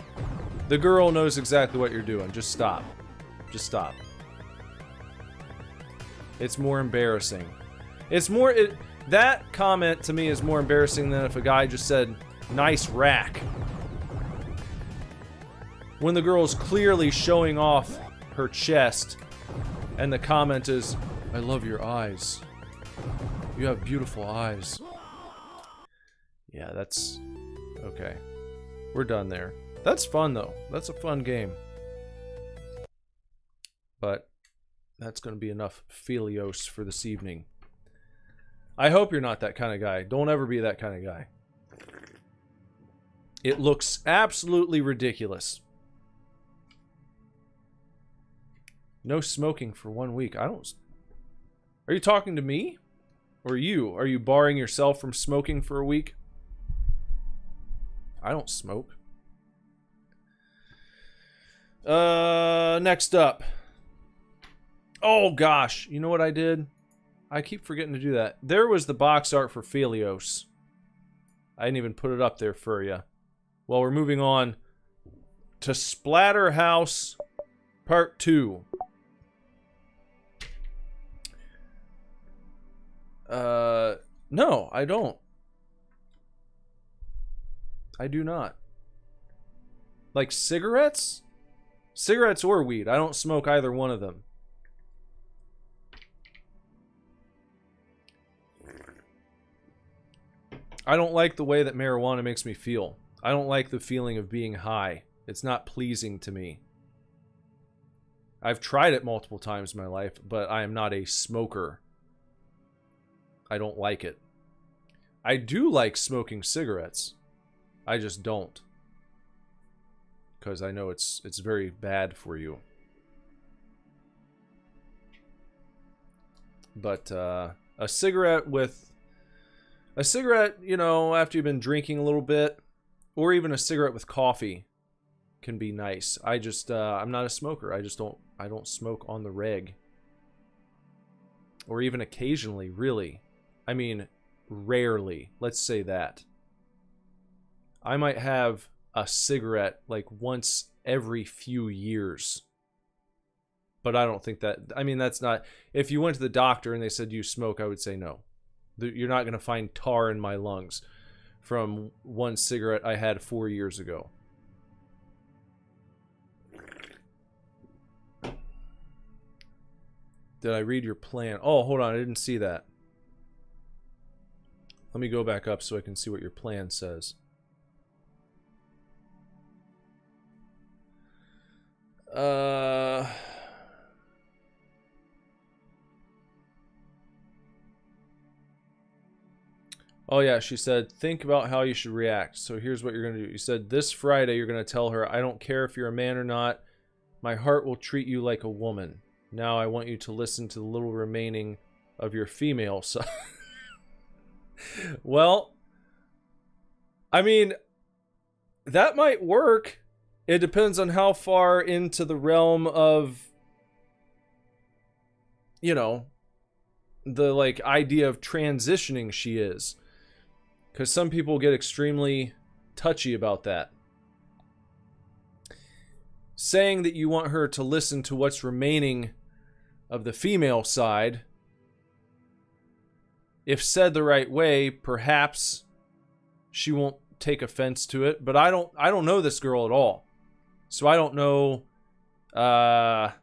A: The girl knows exactly what you're doing. Just stop. Just stop. It's more embarrassing. It's more... that comment to me is more embarrassing than if a guy just said, nice rack. When the girl is clearly showing off her chest, and the comment is, I love your eyes. You have beautiful eyes. Yeah, that's... okay. We're done there. That's fun, though. That's a fun game. But that's going to be enough Philios for this evening. I hope you're not that kind of guy. Don't ever be that kind of guy. It looks absolutely ridiculous. No smoking for 1 week. I don't... Are you talking to me? Or you? Are you barring yourself from smoking for a week? I don't smoke. Next up. Oh gosh, you know what I did? I keep forgetting to do that. There was the box art for Philios. I didn't even put it up there for you. Well, we're moving on to Splatterhouse Part 2. No, I don't. I do not. Like cigarettes? Cigarettes or weed. I don't smoke either one of them. I don't like the way that marijuana makes me feel. I don't like the feeling of being high. It's not pleasing to me. I've tried it multiple times in my life, but I am not a smoker. I don't like it. I do like smoking cigarettes. I just don't. Because I know it's very bad for you. But a cigarette, you know, after you've been drinking a little bit, or even a cigarette with coffee can be nice. I just I'm not a smoker. I don't smoke on the reg. Or even occasionally, really. I mean, rarely. Let's say that. I might have a cigarette like once every few years. But I don't think that... I mean, that's not... If you went to the doctor and they said you smoke, I would say no. You're not going to find tar in my lungs from one cigarette I had 4 years ago. Did I read your plan? Oh, hold on. I didn't see that. Let me go back up so I can see what your plan says. Oh yeah, she said, think about how you should react. So here's what you're going to do. You said, this Friday you're going to tell her, I don't care if you're a man or not. My heart will treat you like a woman. Now I want you to listen to the little remaining of your female side. Well, I mean, that might work. It depends on how far into the realm of, you know, the, like, idea of transitioning she is. Because some people get extremely touchy about that. Saying that you want her to listen to what's remaining of the female side, if said the right way, perhaps she won't take offense to it. But I don't know this girl at all. So I don't know how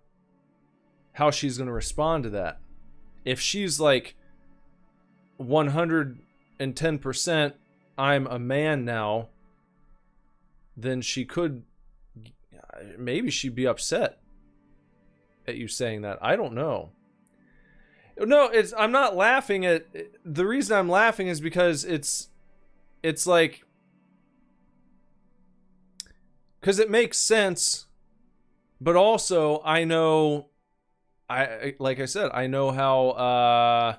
A: she's going to respond to that. If she's like 110%, I'm a man now, then she could, maybe she'd be upset at you saying that. I don't know. No, I'm not laughing at, the reason I'm laughing is because it's like, because it makes sense, but also I know, like I said, I know how,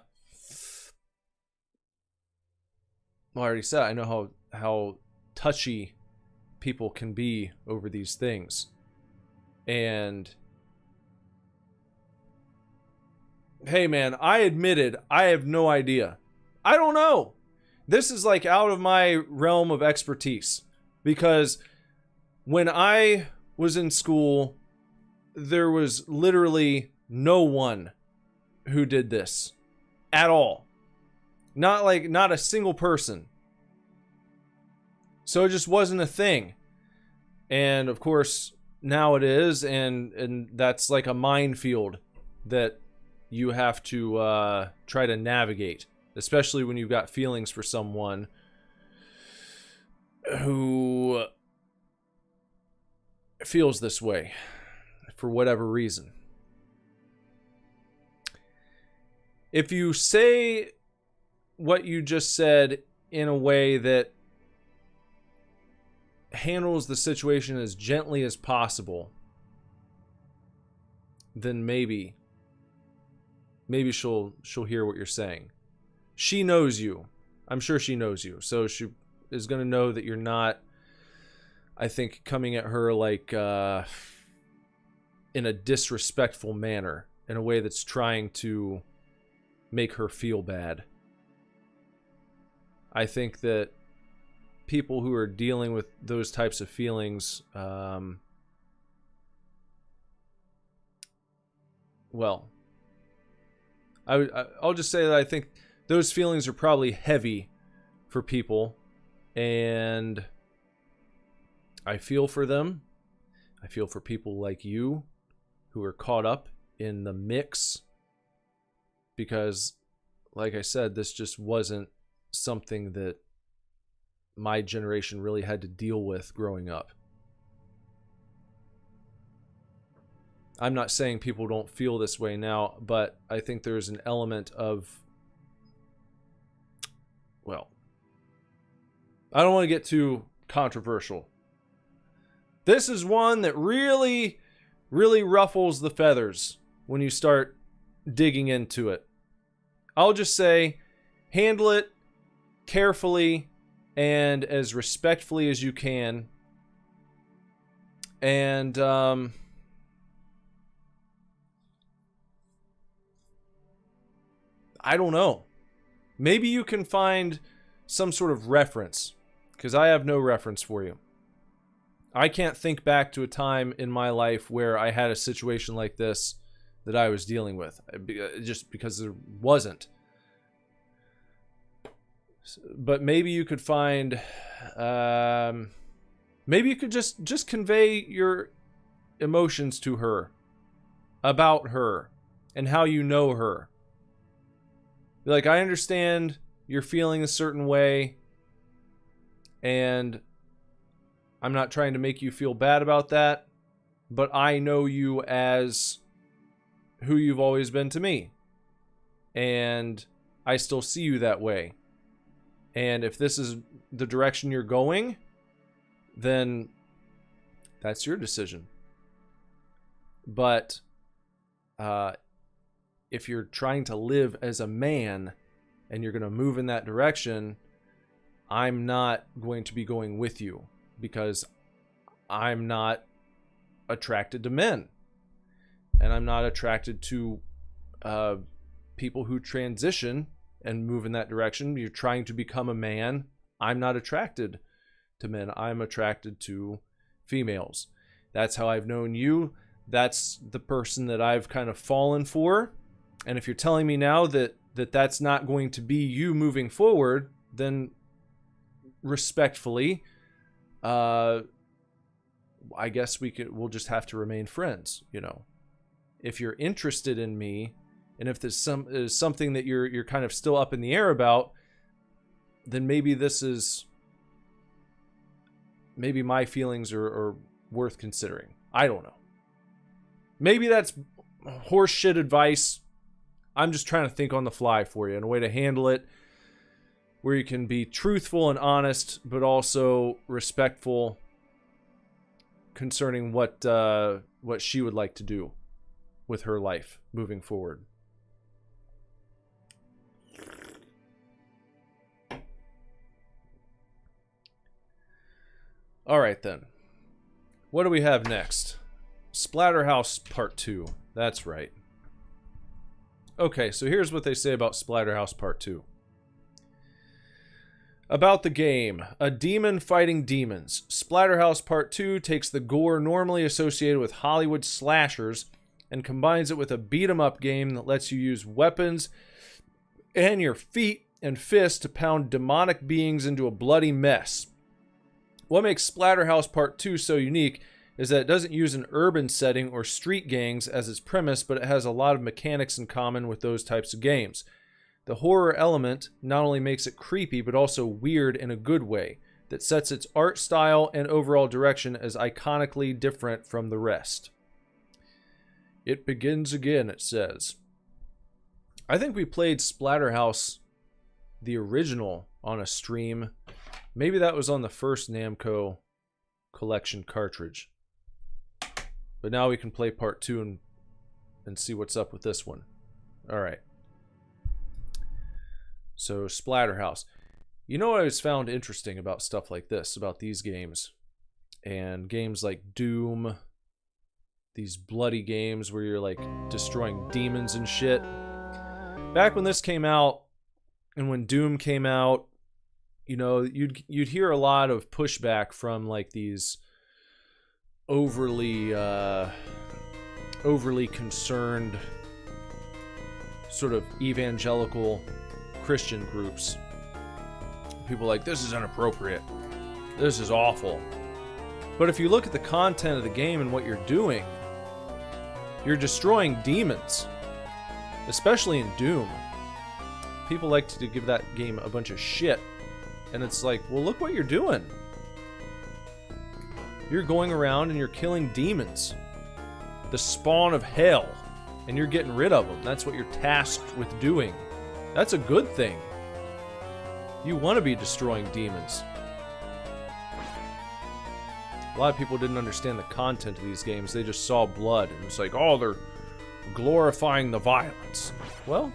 A: well, I already said, I know how touchy people can be over these things. And hey man, I admitted I have no idea. I don't know. This is like out of my realm of expertise. Because when I was in school, there was literally no one who did this at all. Not a single person. So it just wasn't a thing. And of course, now it is, and that's like a minefield that you have to try to navigate, especially when you've got feelings for someone who feels this way for whatever reason. If you say what you just said in a way that handles the situation as gently as possible, then maybe she'll hear what you're saying. She knows you. I'm sure she knows you. So she is going to know that you're not, I think, coming at her like in a disrespectful manner, in a way that's trying to make her feel bad. I think that people who are dealing with those types of feelings, well, I'll just say that I think those feelings are probably heavy for people, and I feel for them. I feel for people like you who are caught up in the mix, because, like I said, this just wasn't something that my generation really had to deal with growing up. I'm not saying people don't feel this way now, but I think there's an element of, well, I don't want to get too controversial. This is one that really, really ruffles the feathers when you start digging into it. I'll just say, handle it carefully and as respectfully as you can. And I don't know. Maybe you can find some sort of reference, because I have no reference for you. I can't think back to a time in my life where I had a situation like this that I was dealing with, just because there wasn't. But maybe you could find, maybe you could just convey your emotions to her, about her, and how you know her. Like, I understand you're feeling a certain way, and I'm not trying to make you feel bad about that, but I know you as who you've always been to me, and I still see you that way. And if this is the direction you're going, then that's your decision. But if you're trying to live as a man and you're going to move in that direction, I'm not going to be going with you, because I'm not attracted to men, and I'm not attracted to people who transition and move in that direction. You're trying to become a man. I'm not attracted to men. I'm attracted to females. That's how I've known you. That's the person that I've kind of fallen for. And if you're telling me now that that's not going to be you moving forward, then respectfully, I guess we'll just have to remain friends, you know. If you're interested in me, and if there's something that you're kind of still up in the air about, then maybe my feelings are worth considering. I don't know. Maybe that's horse shit advice. I'm just trying to think on the fly for you, and a way to handle it where you can be truthful and honest, but also respectful concerning what she would like to do with her life moving forward. All right, then. What do we have next? Splatterhouse Part 2. That's right. Okay, so here's what they say about Splatterhouse Part 2. About the game. A demon fighting demons. Splatterhouse Part 2 takes the gore normally associated with Hollywood slashers and combines it with a beat-em-up game that lets you use weapons and your feet and fists to pound demonic beings into a bloody mess. What makes Splatterhouse Part 2 so unique is that it doesn't use an urban setting or street gangs as its premise, but it has a lot of mechanics in common with those types of games. The horror element not only makes it creepy, but also weird in a good way, that sets its art style and overall direction as iconically different from the rest. It begins again, it says. I think we played Splatterhouse, the original, on a stream. Maybe that was on the first Namco collection cartridge. But now we can play part 2 and see what's up with this one. Alright. So, Splatterhouse. You know what I always found interesting about stuff like this, about these games, and games like Doom, these bloody games where you're like destroying demons and shit. Back when this came out, and when Doom came out, you know, you'd hear a lot of pushback from like these overly concerned sort of evangelical Christian groups. People like, this is inappropriate, this is awful. But if you look at the content of the game and what you're doing, you're destroying demons, especially in Doom. People like to give that game a bunch of shit, and it's like, well, look what you're doing. You're going around and you're killing demons, the spawn of hell, and you're getting rid of them. That's what you're tasked with doing. That's a good thing. You want to be destroying demons. A lot of people didn't understand the content of these games. They just saw blood, and it's like, oh, they're glorifying the violence. Well,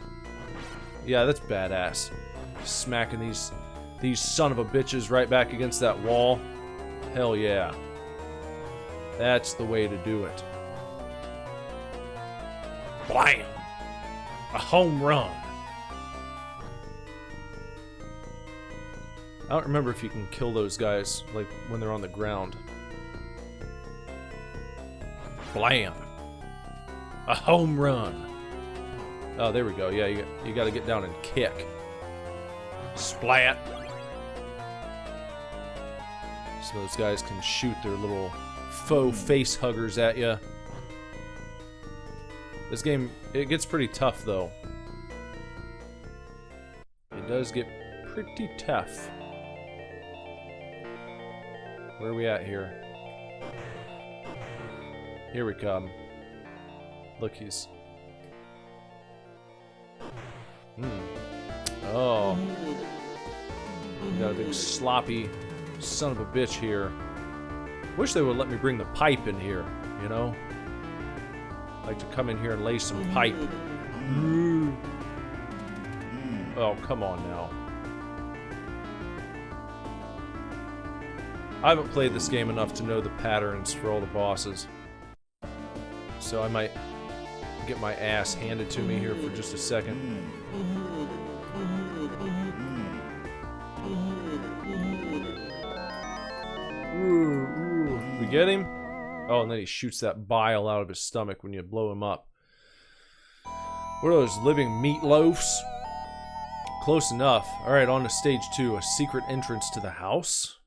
A: yeah, that's badass. Smacking these son of a bitches right back against that wall. Hell yeah. That's the way to do it. Blam! A home run. I don't remember if you can kill those guys, like, when they're on the ground. Blam! A home run. Oh, there we go. Yeah, you gotta get down and kick. Splat! So those guys can shoot their little faux face huggers at you. This game, it gets pretty tough, though. It does get pretty tough. Where are we at here? Here we come. Look, he's... Oh. We got a big sloppy son of a bitch here. Wish they would let me bring the pipe in here, you know? I'd like to come in here and lay some pipe. Oh, come on now. I haven't played this game enough to know the patterns for all the bosses. So I might get my ass handed to me here for just a second. We get him? Oh, and then he shoots that bile out of his stomach when you blow him up. What are those, living meatloafs? Close enough. Alright, on to stage 2, a secret entrance to the house.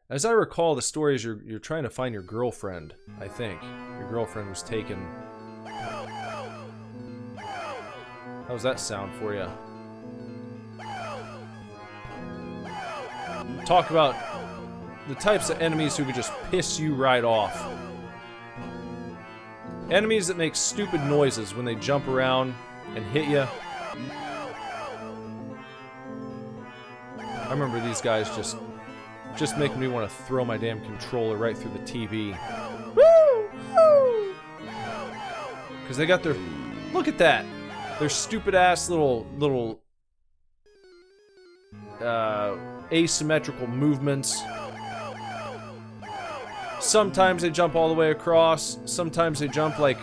A: As I recall, the story is you're trying to find your girlfriend, I think. Your girlfriend was taken. How's that sound for you? Talk about the types of enemies who could just piss you right off. Enemies that make stupid noises when they jump around and hit you. I remember these guys just making me want to throw my damn controller right through the TV. Woo! Woo! Because they got their... Look at that! Their stupid-ass little asymmetrical movements. Sometimes they jump all the way across. Sometimes they jump like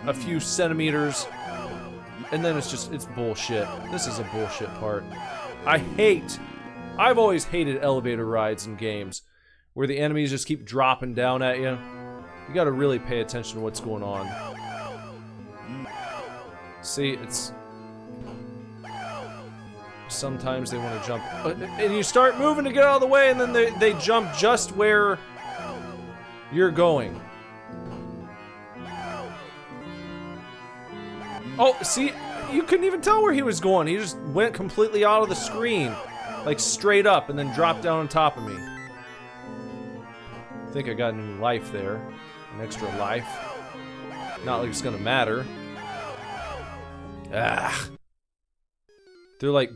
A: a few centimeters. And then it's bullshit. This is a bullshit part. I've always hated elevator rides in games where the enemies just keep dropping down at you. You gotta really pay attention to what's going on. See, it's... sometimes they want to jump. And you start moving to get out of the way, and then they jump just where you're going. Oh, see, you couldn't even tell where he was going. He just went completely out of the screen, like straight up, and then dropped down on top of me. I think I got a new life there, an extra life. Not like it's gonna matter. Ah. They're like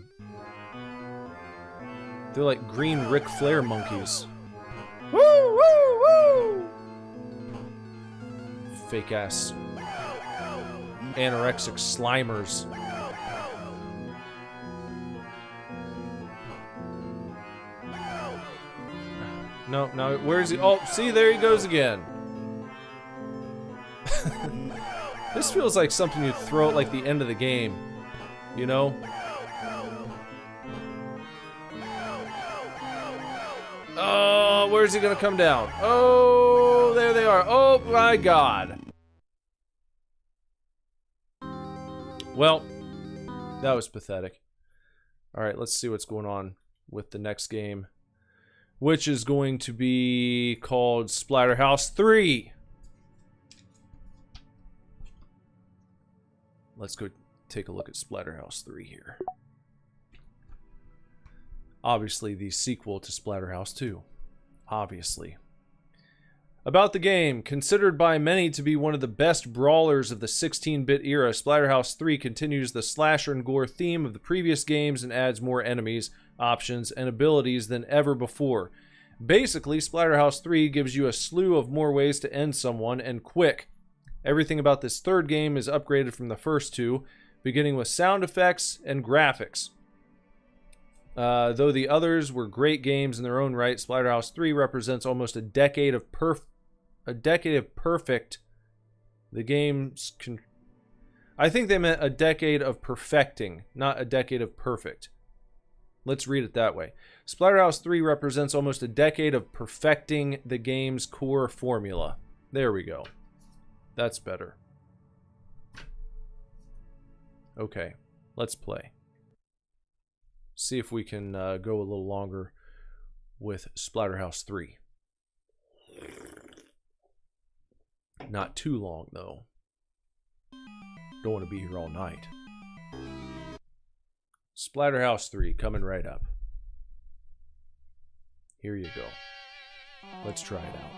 A: green Ric Flair monkeys. Woo, woo, woo! Fake ass anorexic slimers. No, no, where is he? Oh, see, there he goes again. This feels like something you'd throw at like the end of the game, you know? Oh, where's he gonna come down? Oh, there they are. Oh my god. Well, that was pathetic. Alright, let's see what's going on with the next game, which is going to be called Splatterhouse 3. Let's go take a look at Splatterhouse 3 here. Obviously, the sequel to Splatterhouse 2. Obviously. About the game, considered by many to be one of the best brawlers of the 16-bit era, Splatterhouse 3 continues the slasher and gore theme of the previous games and adds more enemies, options, and abilities than ever before. Basically, Splatterhouse 3 gives you a slew of more ways to end someone, and quick. Everything about this third game is upgraded from the first two, beginning with sound effects and graphics. Though the others were great games in their own right, Splatterhouse 3 represents almost a decade of perfect. The game's I think they meant a decade of perfecting, not a decade of perfect. Let's read it that way. Splatterhouse 3 represents almost a decade of perfecting the game's core formula. There we go. That's better. Okay, let's play. See if we can go a little longer with Splatterhouse 3. Not too long, though. Don't want to be here all night. Splatterhouse 3 coming right up. Here you go. Let's try it out.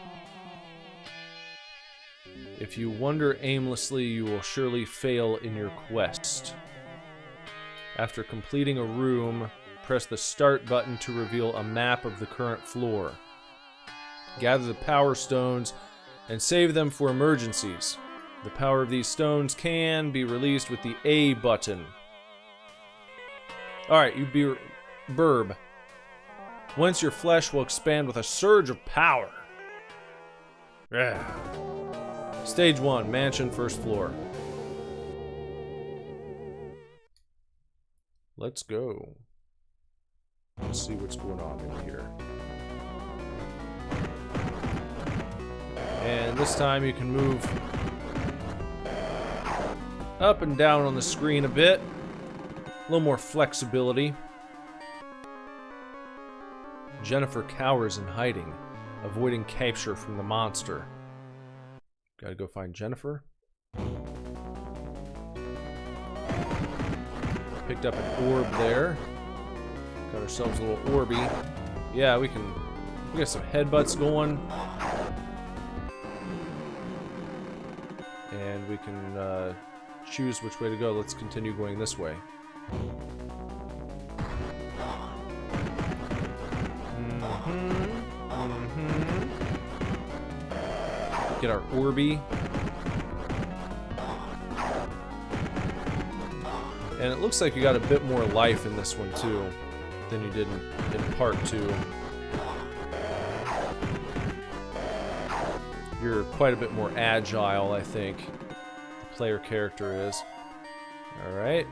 A: If you wander aimlessly, you will surely fail in your quest. After completing a room, press the start button to reveal a map of the current floor. Gather the power stones and save them for emergencies. The power of these stones can be released with the A button. Alright, you be burb. Once your flesh will expand with a surge of power. Stage 1, mansion, first floor. Let's go. Let's see what's going on in here. And this time you can move up and down on the screen a bit. A little more flexibility. Jennifer cowers in hiding, avoiding capture from the monster. Gotta go find Jennifer. Picked up an orb there. Got ourselves a little orby. Yeah, we got some headbutts going. And we can choose which way to go. Let's continue going this way. Get our orby. And it looks like you got a bit more life in this one too than you did in part 2. You're quite a bit more agile, I think. The player character is. Alright.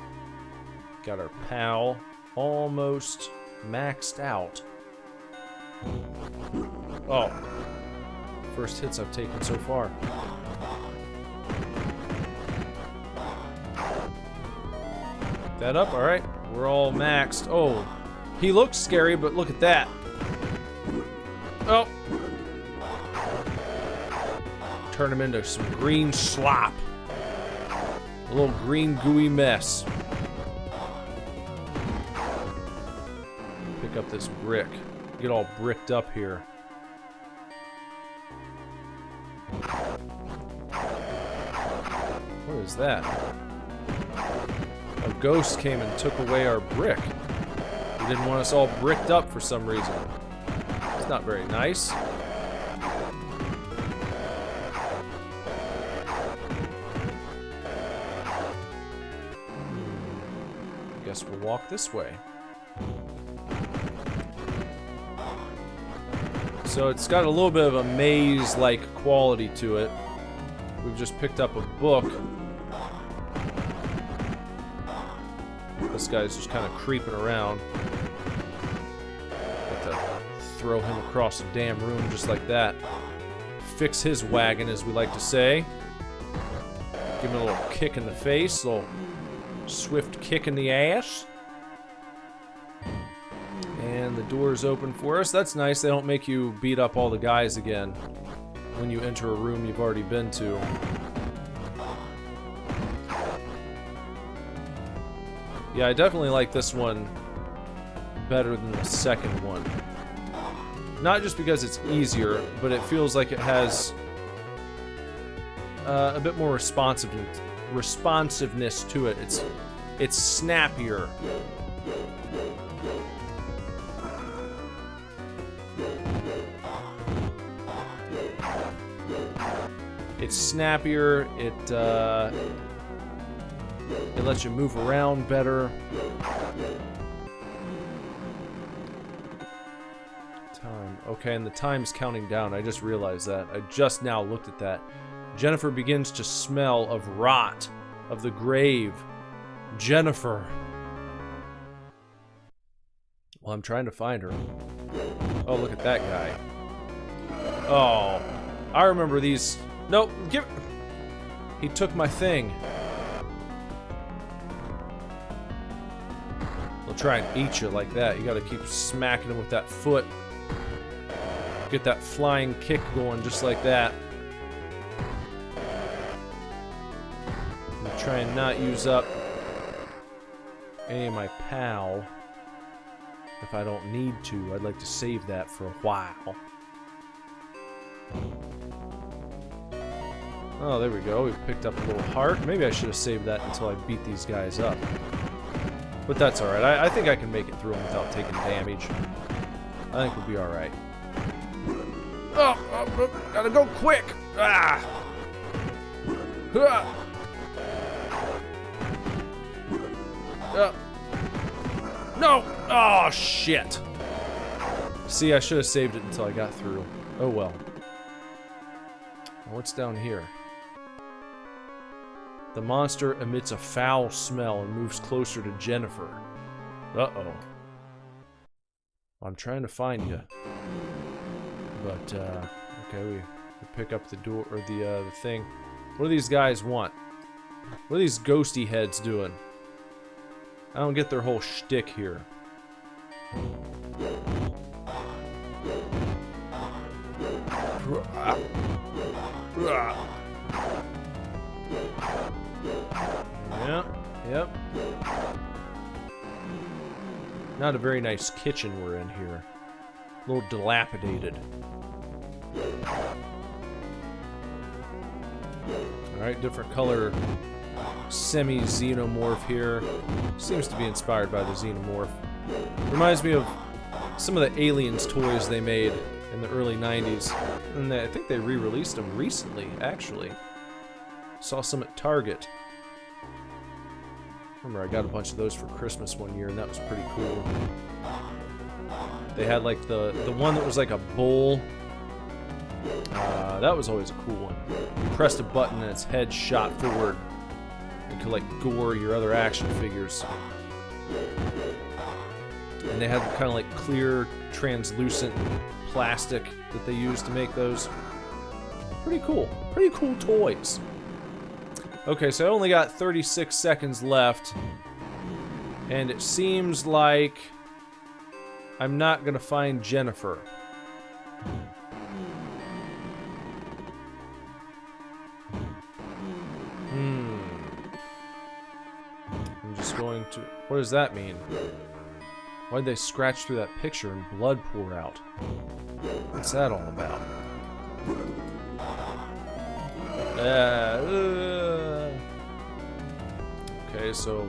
A: Got our pal almost maxed out. Oh. First hits I've taken so far. That up? Alright. we're all maxed. Oh, he looks scary, but look at that. Oh. Turn him into some green slop. A little green gooey mess. Pick up this brick. Get all bricked up here. What is that? A ghost came and took away our brick. He didn't want us all bricked up for some reason. It's not very nice. Guess we'll walk this way. So it's got a little bit of a maze-like quality to it. We've just picked up a book. This guy's just kind of creeping around. Got to throw him across the damn room just like that. Fix his wagon, as we like to say. Give him a little kick in the face, a little swift kick in the ass. And the door's open for us. That's nice. They don't make you beat up all the guys again when you enter a room you've already been to. Yeah, I definitely like this one better than the second one. Not just because it's easier, but it feels like it has a bit more responsiveness to it. It's snappier. It's snappier. It lets you move around better. Time. Okay, and the time's counting down. I just realized that. I just now looked at that. Jennifer begins to smell of rot, of the grave. Jennifer. Well, I'm trying to find her. Oh, look at that guy. Oh, I remember these. Nope, give. He took my thing. They'll try and eat you like that. You gotta keep smacking him with that foot. Get that flying kick going just like that. And try and not use up any of my POW. If I don't need to, I'd like to save that for a while. Oh, there we go. We've picked up a little heart. Maybe I should have saved that until I beat these guys up. But that's alright. I think I can make it through them without taking damage. I think we'll be alright. Oh, gotta go quick! Ah! No! Oh, shit! See, I should have saved it until I got through. Oh well. What's down here? The monster emits a foul smell and moves closer to Jennifer. Uh-oh. I'm trying to find you. But, okay, we pick up the door, or the thing. What do these guys want? What are these ghosty heads doing? I don't get their whole shtick here. Yep. Not a very nice kitchen we're in here. A little dilapidated. Alright, different color semi-xenomorph here. Seems to be inspired by the xenomorph. Reminds me of some of the Aliens toys they made in the early 90s. And I think they re-released them recently, actually. Saw some at Target. Remember, I got a bunch of those for Christmas one year, and that was pretty cool. They had like the one that was like a bowl. That was always a cool one. You pressed a button and its head shot forward. You could like gore your other action figures. And they had kind of like clear, translucent plastic that they used to make those. Pretty cool. Pretty cool toys. Okay, so I only got 36 seconds left. And it seems like I'm not gonna find Jennifer. I'm just going to... What does that mean? Why'd they scratch through that picture and blood pour out? What's that all about? Okay, so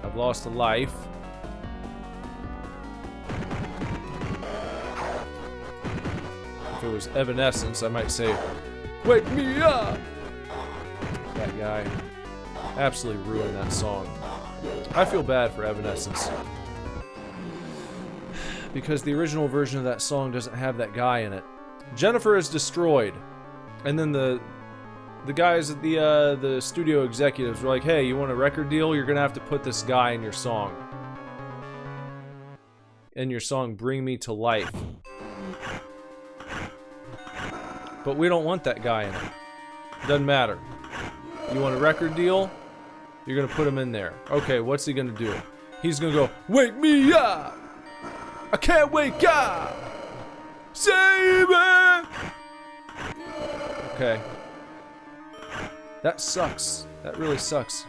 A: I've lost a life. If it was Evanescence, I might say, "Wake me up!" That guy absolutely ruined that song. I feel bad for Evanescence, because the original version of that song doesn't have that guy in it. Jennifer is destroyed, and then the guys at the studio executives were like, "Hey, you want a record deal? You're gonna have to put this guy in your song. In your song, Bring Me to Life." But we don't want that guy in it. Doesn't matter. You want a record deal? You're gonna put him in there. Okay, what's he gonna do? He's gonna go, "Wake me up! I can't wake up! Save me!" Okay. That sucks. That really sucks.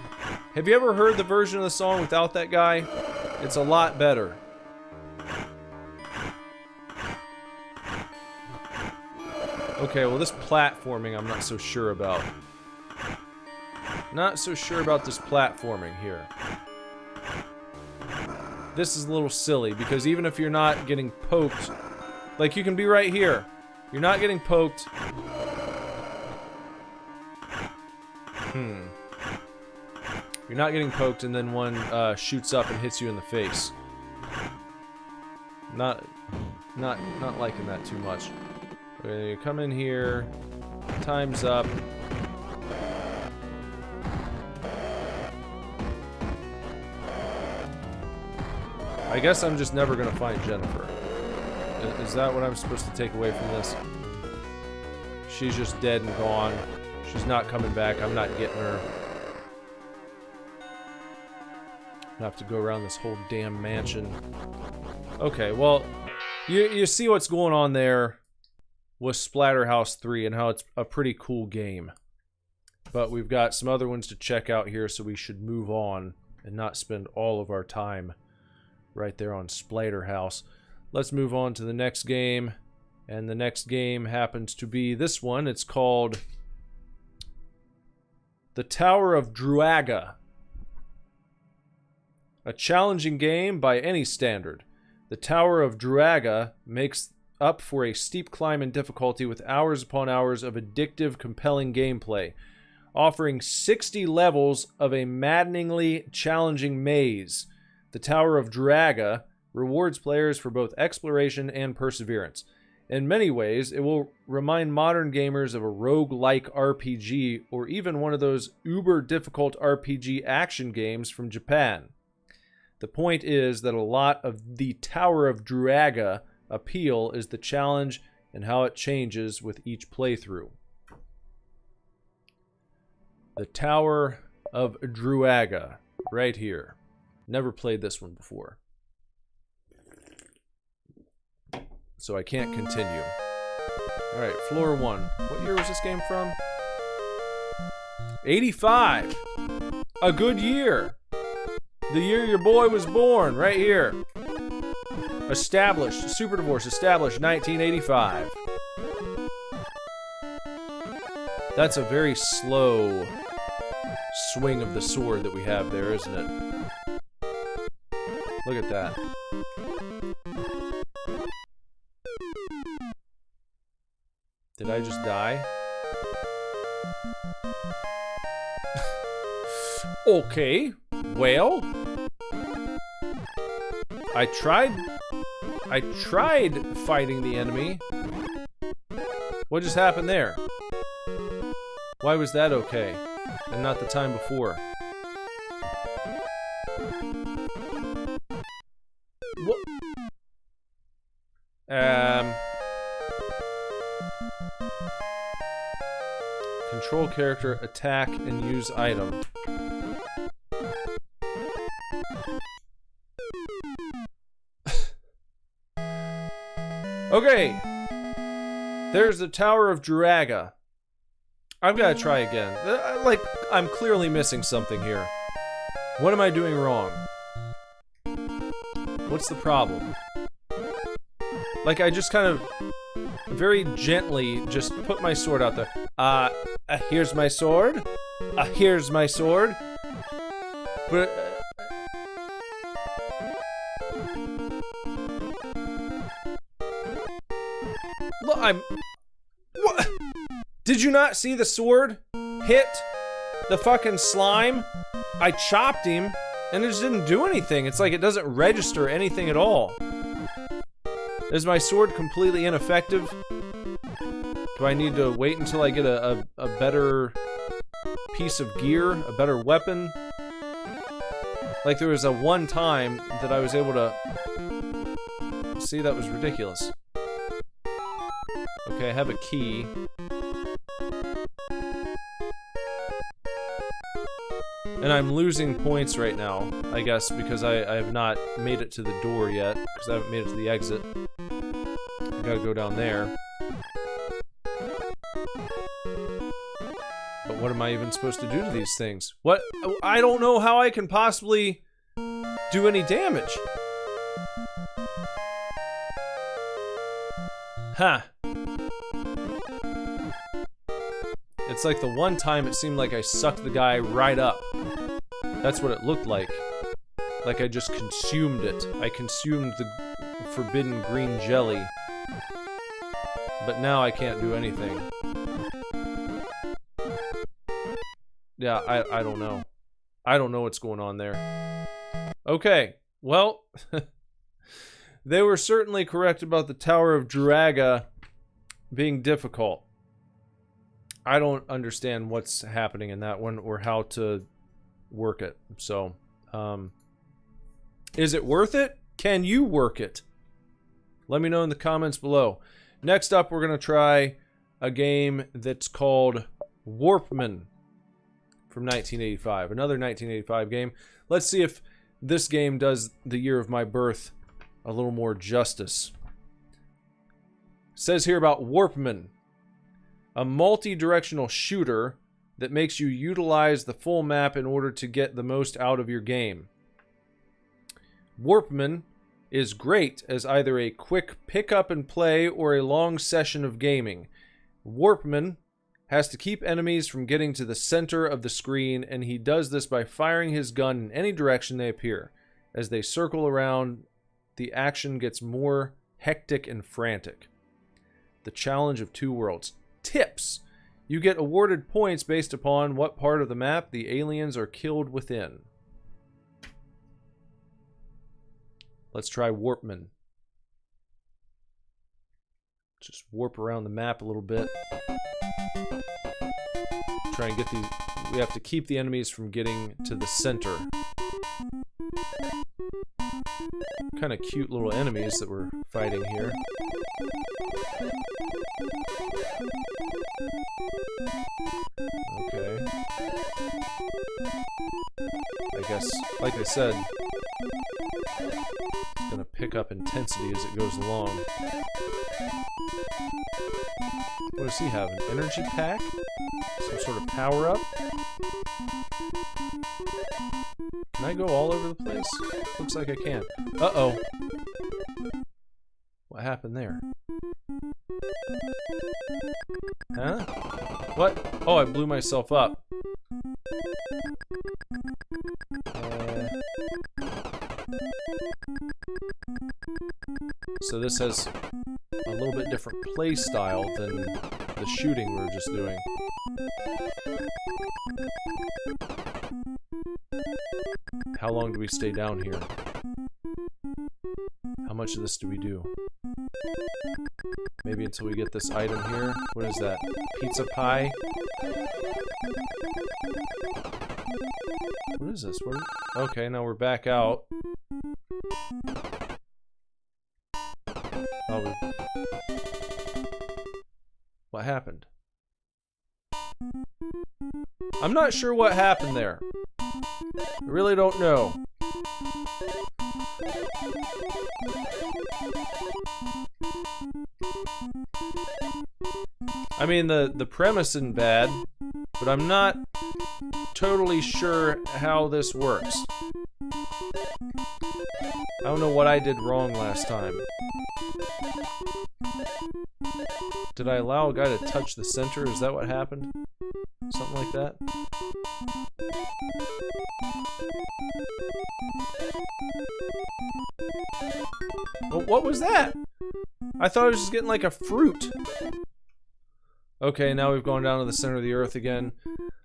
A: Have you ever heard the version of the song without that guy? It's a lot better. Okay, well this platforming I'm not so sure about. Not so sure about this platforming here. This is a little silly, because even if you're not getting poked, like you can be right here. You're not getting poked. You're not getting poked, and then one shoots up and hits you in the face. Not liking that too much. Okay, you come in here. Time's up. I guess I'm just never gonna find Jennifer. Is that what I'm supposed to take away from this? She's just dead and gone. She's not coming back. I'm not getting her. I have to go around this whole damn mansion. Okay, well, you see what's going on there with Splatterhouse 3 and how it's a pretty cool game. But we've got some other ones to check out here, so we should move on and not spend all of our time right there on Splatterhouse. Let's move on to the next game. And the next game happens to be this one. It's called The Tower of Druaga. A challenging game by any standard. The Tower of Druaga makes up for a steep climb in difficulty with hours upon hours of addictive, compelling gameplay, offering 60 levels of a maddeningly challenging maze. The Tower of Druaga rewards players for both exploration and perseverance. In many ways, it will remind modern gamers of a roguelike RPG, or even one of those uber-difficult RPG action games from Japan. The point is that a lot of the Tower of Druaga appeal is the challenge and how it changes with each playthrough. The Tower of Druaga, right here. Never played this one before, so I can't continue. Alright, floor 1. What year was this game from? 85! A good year! The year your boy was born, right here. Established, Superdivorce, established 1985. That's a very slow swing of the sword that we have there, isn't it? Look at that. Did I just die? Okay, well, I tried fighting the enemy. What just happened there? Why was that okay and not the time before? What? Control character, attack, and use item. Okay. There's the Tower of Draga. I've got to try again. Like, I'm clearly missing something here. What am I doing wrong? What's the problem? Like, I just kind of very gently just put my sword out there. Here's my sword. Here's my sword. But... look, what? Did you not see the sword hit the fucking slime? I chopped him, and it just didn't do anything. It's like it doesn't register anything at all. Is my sword completely ineffective? Do I need to wait until I get a better piece of gear, a better weapon? Like, there was a one time that I was able to... see, that was ridiculous. Okay, I have a key. And I'm losing points right now, I guess, because I have not made it to the door yet, because I haven't made it to the exit. I gotta go down there. But what am I even supposed to do to these things? What? I don't know how I can possibly do any damage. Huh. It's like the one time it seemed like I sucked the guy right up. That's what it looked like. Like I just consumed it. I consumed the forbidden green jelly. But now I can't do anything. Yeah, I don't know. I don't know what's going on there. Okay, well... they were certainly correct about the Tower of Draga being difficult. I don't understand what's happening in that one or how to work it. So, is it worth it? Can you work it? Let me know in the comments below. Next up, we're going to try a game that's called Warpman from 1985. Another 1985 game. Let's see if this game does the year of my birth a little more justice. It says here about Warpman. A multi-directional shooter that makes you utilize the full map in order to get the most out of your game. Warpman is great as either a quick pick up and play or a long session of gaming. Warpman has to keep enemies from getting to the center of the screen, and he does this by firing his gun in any direction they appear. As they circle around, the action gets more hectic and frantic. The challenge of two worlds. Tips. You get awarded points based upon what part of the map the aliens are killed within. Let's try Warpman. Just warp around the map a little bit. Try and get these... we have to keep the enemies from getting to the center. Kind of cute little enemies that we're fighting here. Okay. I guess, like I said, it's gonna pick up intensity as it goes along. What does he have? An energy pack? Some sort of power up? Can I go all over the place? Looks like I can. Uh-oh. What happened there? Huh? What? Oh, I blew myself up. So this has a little bit different play style than the shooting we were just doing. How long do we stay down here? How much of this do we do? Maybe until we get this item here. What is that? Pizza pie? What is this? Okay, now we're back out. Oh, what happened? I'm not sure what happened there. I really don't know. I mean, the premise isn't bad, but I'm not totally sure how this works. I don't know what I did wrong last time. Did I allow a guy to touch the center? Is that what happened? Something like that? Well, what was that? I thought I was just getting like a fruit. Okay, now we've gone down to the center of the earth again.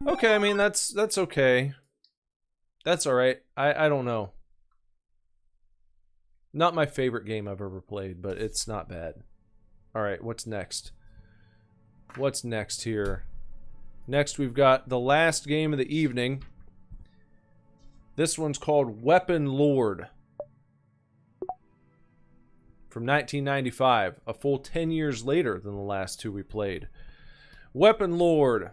A: Okay, I mean, that's okay. That's alright. I don't know. Not my favorite game I've ever played, but it's not bad. Alright, what's next? What's next here? Next, we've got the last game of the evening. This one's called Weapon Lord. From 1995, a full 10 years later than the last two we played. Weapon Lord.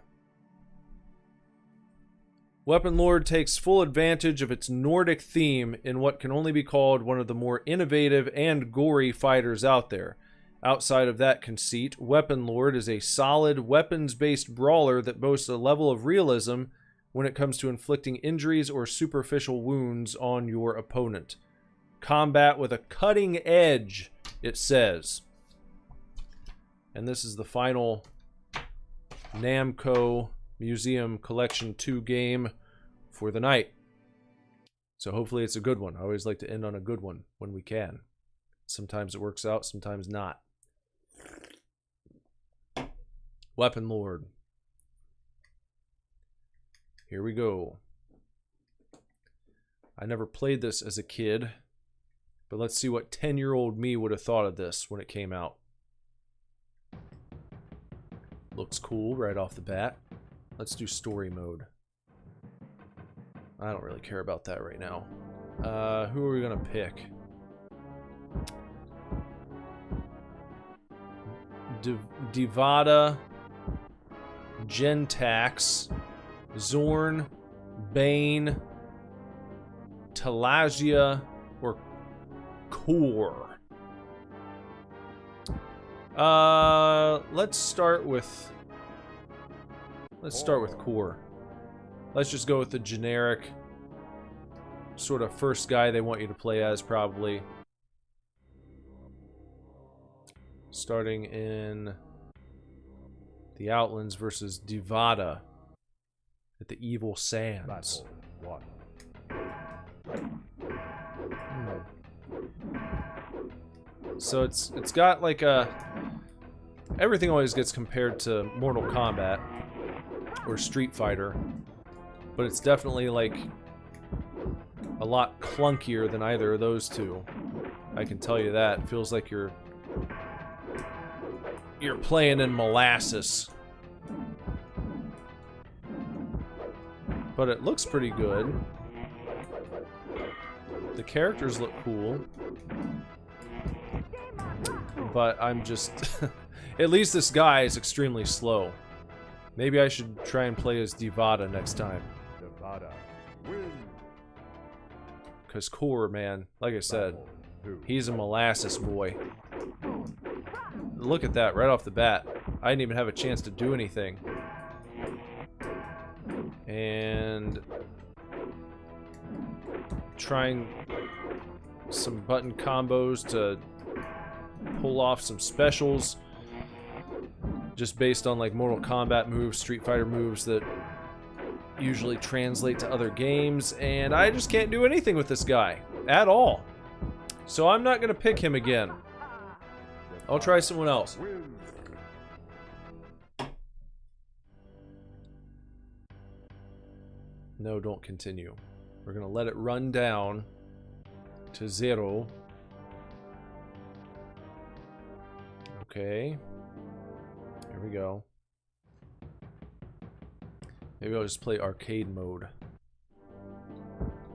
A: Weapon Lord takes full advantage of its Nordic theme in what can only be called one of the more innovative and gory fighters out there. Outside of that conceit, Weapon Lord is a solid, weapons-based brawler that boasts a level of realism when it comes to inflicting injuries or superficial wounds on your opponent. Combat with a cutting edge, it says. And this is the final Namco Museum Collection 2 game for the night. So hopefully it's a good one. I always like to end on a good one when we can. Sometimes it works out, sometimes not. Weapon Lord. Here we go. I never played this as a kid, but let's see what 10-year-old me would have thought of this when it came out. Looks cool right off the bat. Let's do story mode. I don't really care about that right now. Who are we gonna pick? Divada, Gentax, Zorn, Bane, Talagia, or Core. Let's start with Core. Let's just go with the generic sort of first guy they want you to play as, probably. Starting in the Outlands versus Divada at the Evil Sands. So it's got like a... Everything always gets compared to Mortal Kombat or Street Fighter, but it's definitely like a lot clunkier than either of those two. I can tell you that. It feels like you're playing in molasses. But it looks pretty good. The characters look cool. But I'm just... At least this guy is extremely slow. Maybe I should try and play as Divada next time.
B: Divada win.
A: Because Core, man, like I said, he's a molasses boy. Look at that, right off the bat. I didn't even have a chance to do anything. And... trying some button combos to pull off some specials. Just based on like Mortal Kombat moves, Street Fighter moves that usually translate to other games. And I just can't do anything with this guy. At all. So I'm not going to pick him again. I'll try someone else. No, don't continue. We're going to let it run down to 0. Okay. Here we go. Maybe I'll just play arcade mode.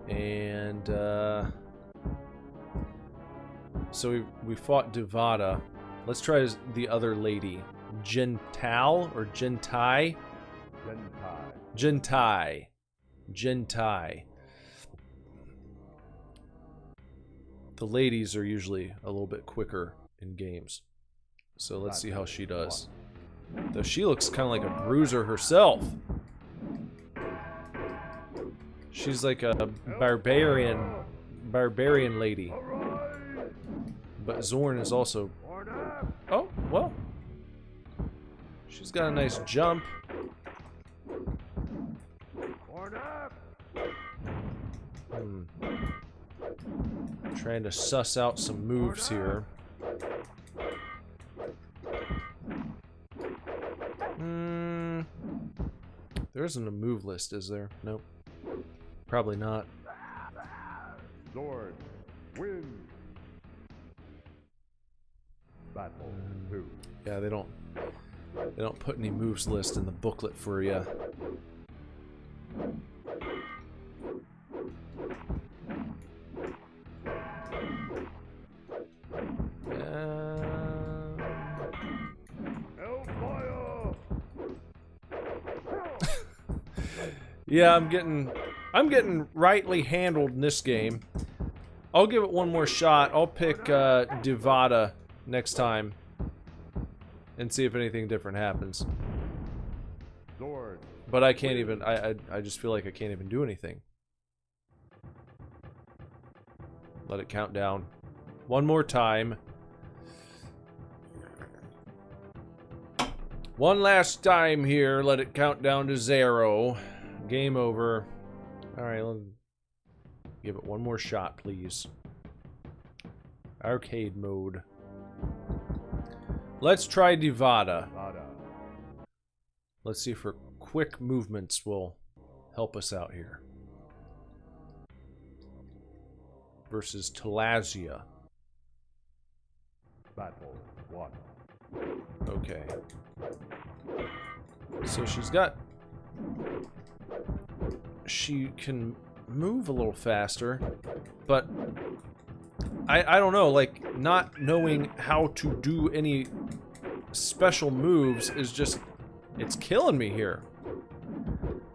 A: And, so we fought Divada. Let's try the other lady. Gental or Gentai? Gentai. Gentai. The ladies are usually a little bit quicker in games. So let's see how she does. Though she looks kind of like a bruiser herself. She's like a barbarian lady. But Zorn is also... Oh, well. She's got a nice jump. Trying to suss out some moves here. There isn't a move list, is there? Nope. Probably not.
B: Sword wins. Battle 2.
A: Yeah, they don't put any moves list in the booklet for you. Yeah, I'm getting rightly handled in this game. I'll give it one more shot. I'll pick Divada next time and see if anything different happens.
B: Sword.
A: But I can't even. I just feel like I can't even do anything. Let it count down. One more time. One last time here. Let it count down to 0. Game over. Alright, let's give it one more shot, please. Arcade mode. Let's try Divada. Let's see if her quick movements will help us out here. Versus Talazia.
B: Battle 1.
A: Okay. So she's got... She can move a little faster, but I don't know, like, not knowing how to do any special moves is just, it's killing me here.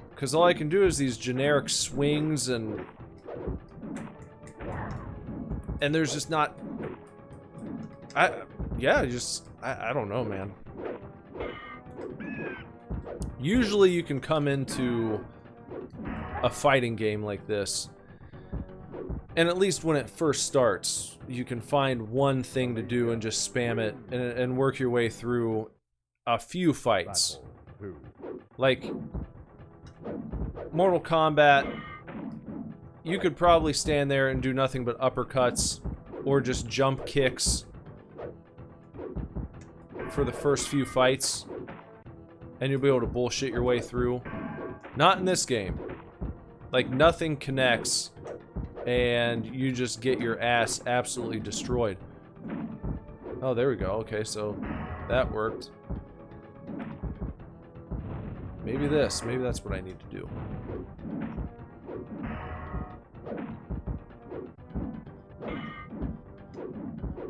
A: Because all I can do is these generic swings and there's just not, I don't know, man. Usually you can come into a fighting game like this, and at least when it first starts, you can find one thing to do and just spam it and work your way through a few fights. Like Mortal Kombat, you could probably stand there and do nothing but uppercuts or just jump kicks for the first few fights, and you'll be able to bullshit your way through. Not in this game. Like, nothing connects, and you just get your ass absolutely destroyed. Oh, there we go. Okay, so that worked. Maybe this. Maybe that's what I need to do.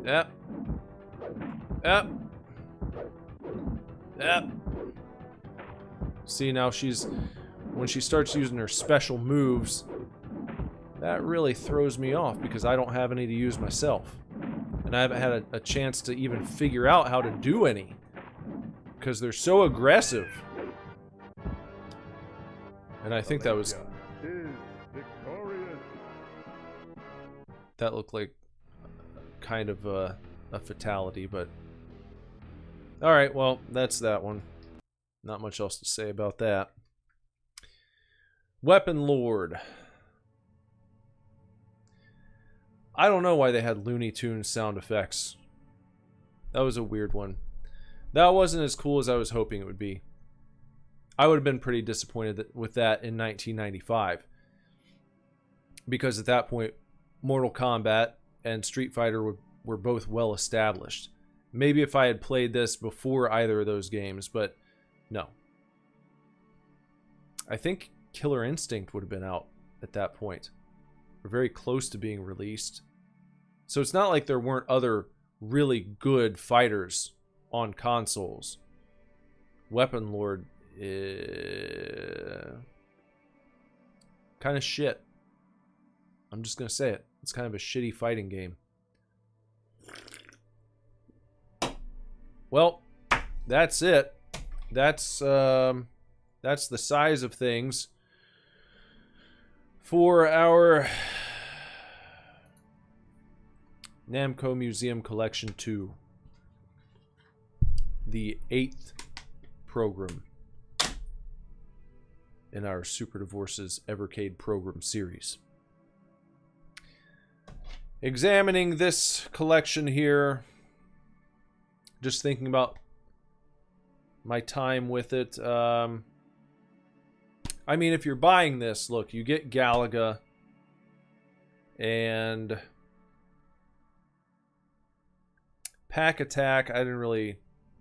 A: Yep. Yep. Yep. See, now she's... When she starts using her special moves, that really throws me off because I don't have any to use myself. And I haven't had a chance to even figure out how to do any. Because they're so aggressive. And I think that was... That looked like kind of a fatality, but... Alright, well, that's that one. Not much else to say about that. Weapon Lord. I don't know why they had Looney Tunes sound effects. That was a weird one. That wasn't as cool as I was hoping it would be. I would have been pretty disappointed with that in 1995. Because at that point, Mortal Kombat and Street Fighter were both well established. Maybe if I had played this before either of those games, but no. I think Killer Instinct would have been out at that point. We're very close to being released. So it's not like there weren't other really good fighters on consoles. Weapon Lord kind of shit. I'm just gonna say it. It's kind of a shitty fighting game. well, that's it. That's the size of things for our Namco Museum Collection 2, the 8th program in our Superdivorce'S Evercade program series. Examining this collection here, just thinking about my time with it. I mean, if you're buying this, look, you get Galaga and Pack Attack. I didn't really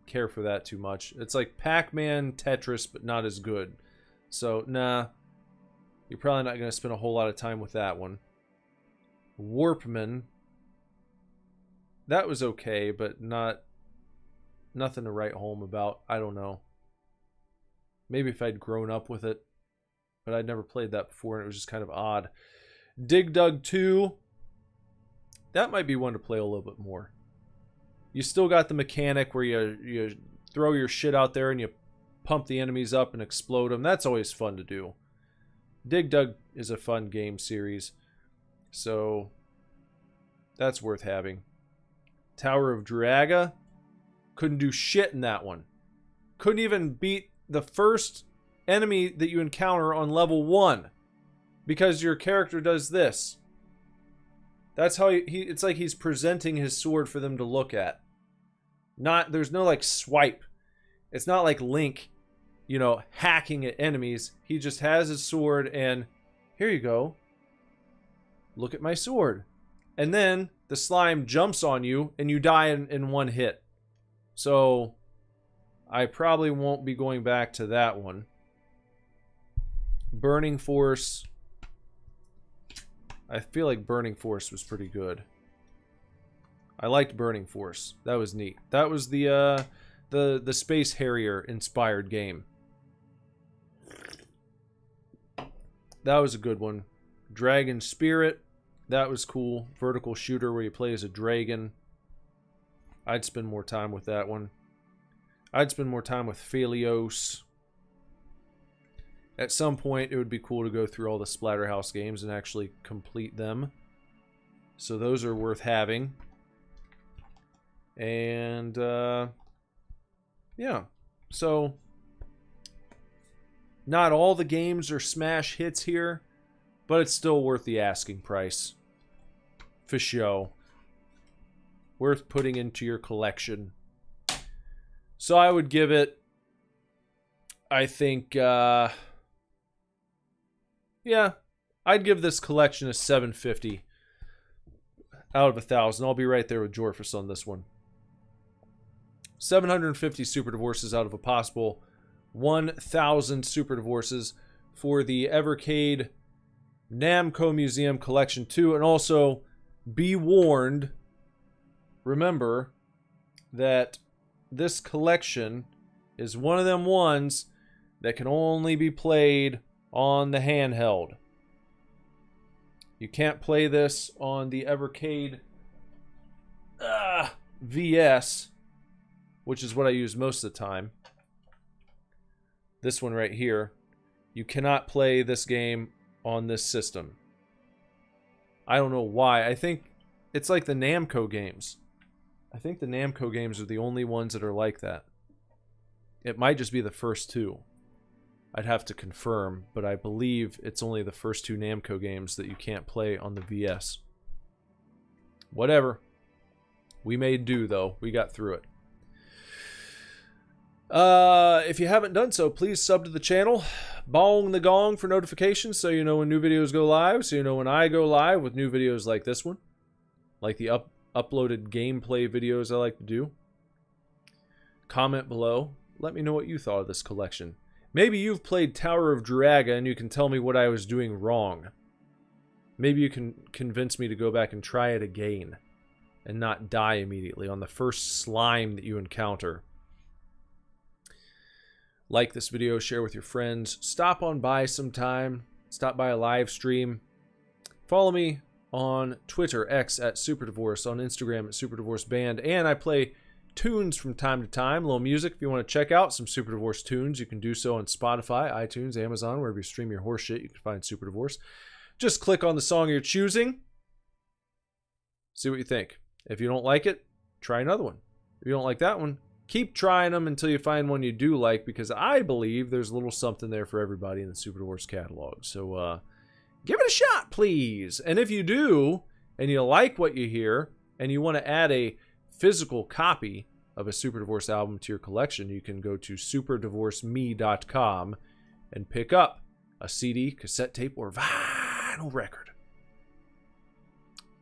A: care for that too much. It's like Pac-Man, Tetris, but not as good. So, nah, you're probably not going to spend a whole lot of time with that one. Warpman, that was okay, but nothing to write home about. I don't know. Maybe if I'd grown up with it, but I'd never played that before, and it was just kind of odd. Dig Dug 2, that might be one to play a little bit more. You still got the mechanic where you throw your shit out there and you pump the enemies up and explode them. That's always fun to do. Dig Dug is a fun game series, so that's worth having. Tower of Druaga, couldn't do shit in that one. Couldn't even beat the first enemy that you encounter on level 1 because your character does this. That's how it's like he's presenting his sword for them to look at. There's no like swipe. It's not like Link, you know, hacking at enemies. He just has his sword and here you go. Look at my sword. And then the slime jumps on you and you die in one hit. So I probably won't be going back to that one. Burning Force. I feel like Burning Force was pretty good. I liked Burning Force. That was neat. That was the Space Harrier inspired game. That was a good one. Dragon Spirit. That was cool. Vertical shooter where you play as a dragon. I'd spend more time with that one. I'd spend more time with Phelios. At some point, it would be cool to go through all the Splatterhouse games and actually complete them. So those are worth having. And, yeah. So, not all the games are smash hits here, but it's still worth the asking price. For show. Worth putting into your collection. So I would give it, I think, yeah, I'd give this collection a 750 out of 1,000. I'll be right there with Jorphus on this one. 750 Superdivorce'S out of a possible 1,000 Superdivorce'S for the Evercade Namco Museum Collection 2. And also, be warned, remember that this collection is one of them ones that can only be played on the handheld. You can't play this on the Evercade VS, which is what I use most of the time. This one right here. You cannot play this game on this system. I don't know why. I think it's like the Namco games. I think the Namco games are the only ones that are like that. It might just be the first two. I'd have to confirm, but I believe it's only the first two Namco games that you can't play on the VS. Whatever. We made do, though. We got through it. If you haven't done so, please sub to the channel. Bong the gong for notifications so you know when new videos go live, so you know when I go live with new videos like this one. Like the uploaded gameplay videos I like to do. Comment below. Let me know what you thought of this collection. Maybe you've played Tower of Druaga and you can tell me what I was doing wrong. Maybe you can convince me to go back and try it again. And not die immediately on the first slime that you encounter. Like this video, share with your friends. Stop on by sometime. Stop by a live stream. Follow me on Twitter, X at Superdivorce, on Instagram at SuperdivorceBand, and I play tunes from time to time, a little music. If you want to check out some Super Divorce tunes, you can do so on Spotify, iTunes, Amazon, wherever you stream your horse shit, you can find Super Divorce. Just click on the song you're choosing. See what you think. If you don't like it, try another one. If you don't like that one, keep trying them until you find one you do like, because I believe there's a little something there for everybody in the Super Divorce catalog. So give it a shot, please. And if you do, and you like what you hear, and you want to add a physical copy of a Super Divorce album to your collection, you can go to superdivorceme.com and pick up a CD, cassette tape, or vinyl record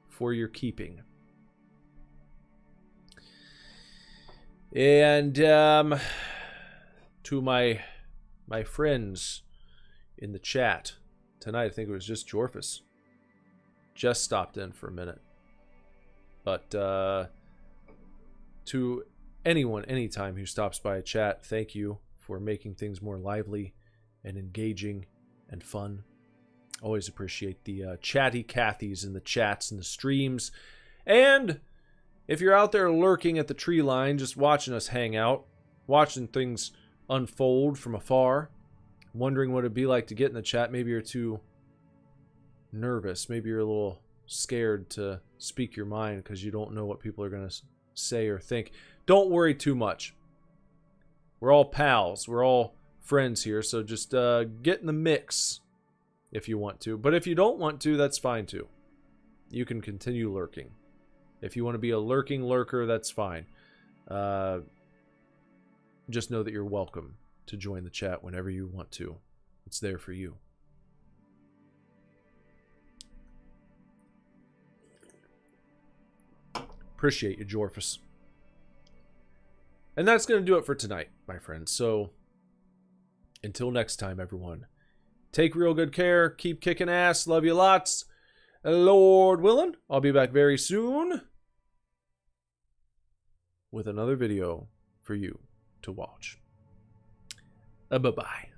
A: for your keeping. And to my friends in the chat tonight, I think it was just Jorphus, just stopped in for a minute. But to anyone, anytime who stops by a chat, thank you for making things more lively and engaging and fun. Always appreciate the chatty Cathys in the chats and the streams. And if you're out there lurking at the tree line, just watching us hang out, watching things unfold from afar, wondering what it'd be like to get in the chat, maybe you're too nervous, maybe you're a little scared to speak your mind because you don't know what people are going to say or think. Don't worry too much. We're all pals. We're all friends here, so just get in the mix if you want to. But if you don't want to, that's fine too. You can continue lurking. If you want to be a lurking lurker, that's fine. Just know that you're welcome to join the chat whenever you want to. It's there for you. Appreciate you, Jorphus. And that's going to do it for tonight, my friends. So, until next time, everyone. Take real good care. Keep kicking ass. Love you lots. Lord willing, I'll be back very soon with another video for you to watch. Bye-bye.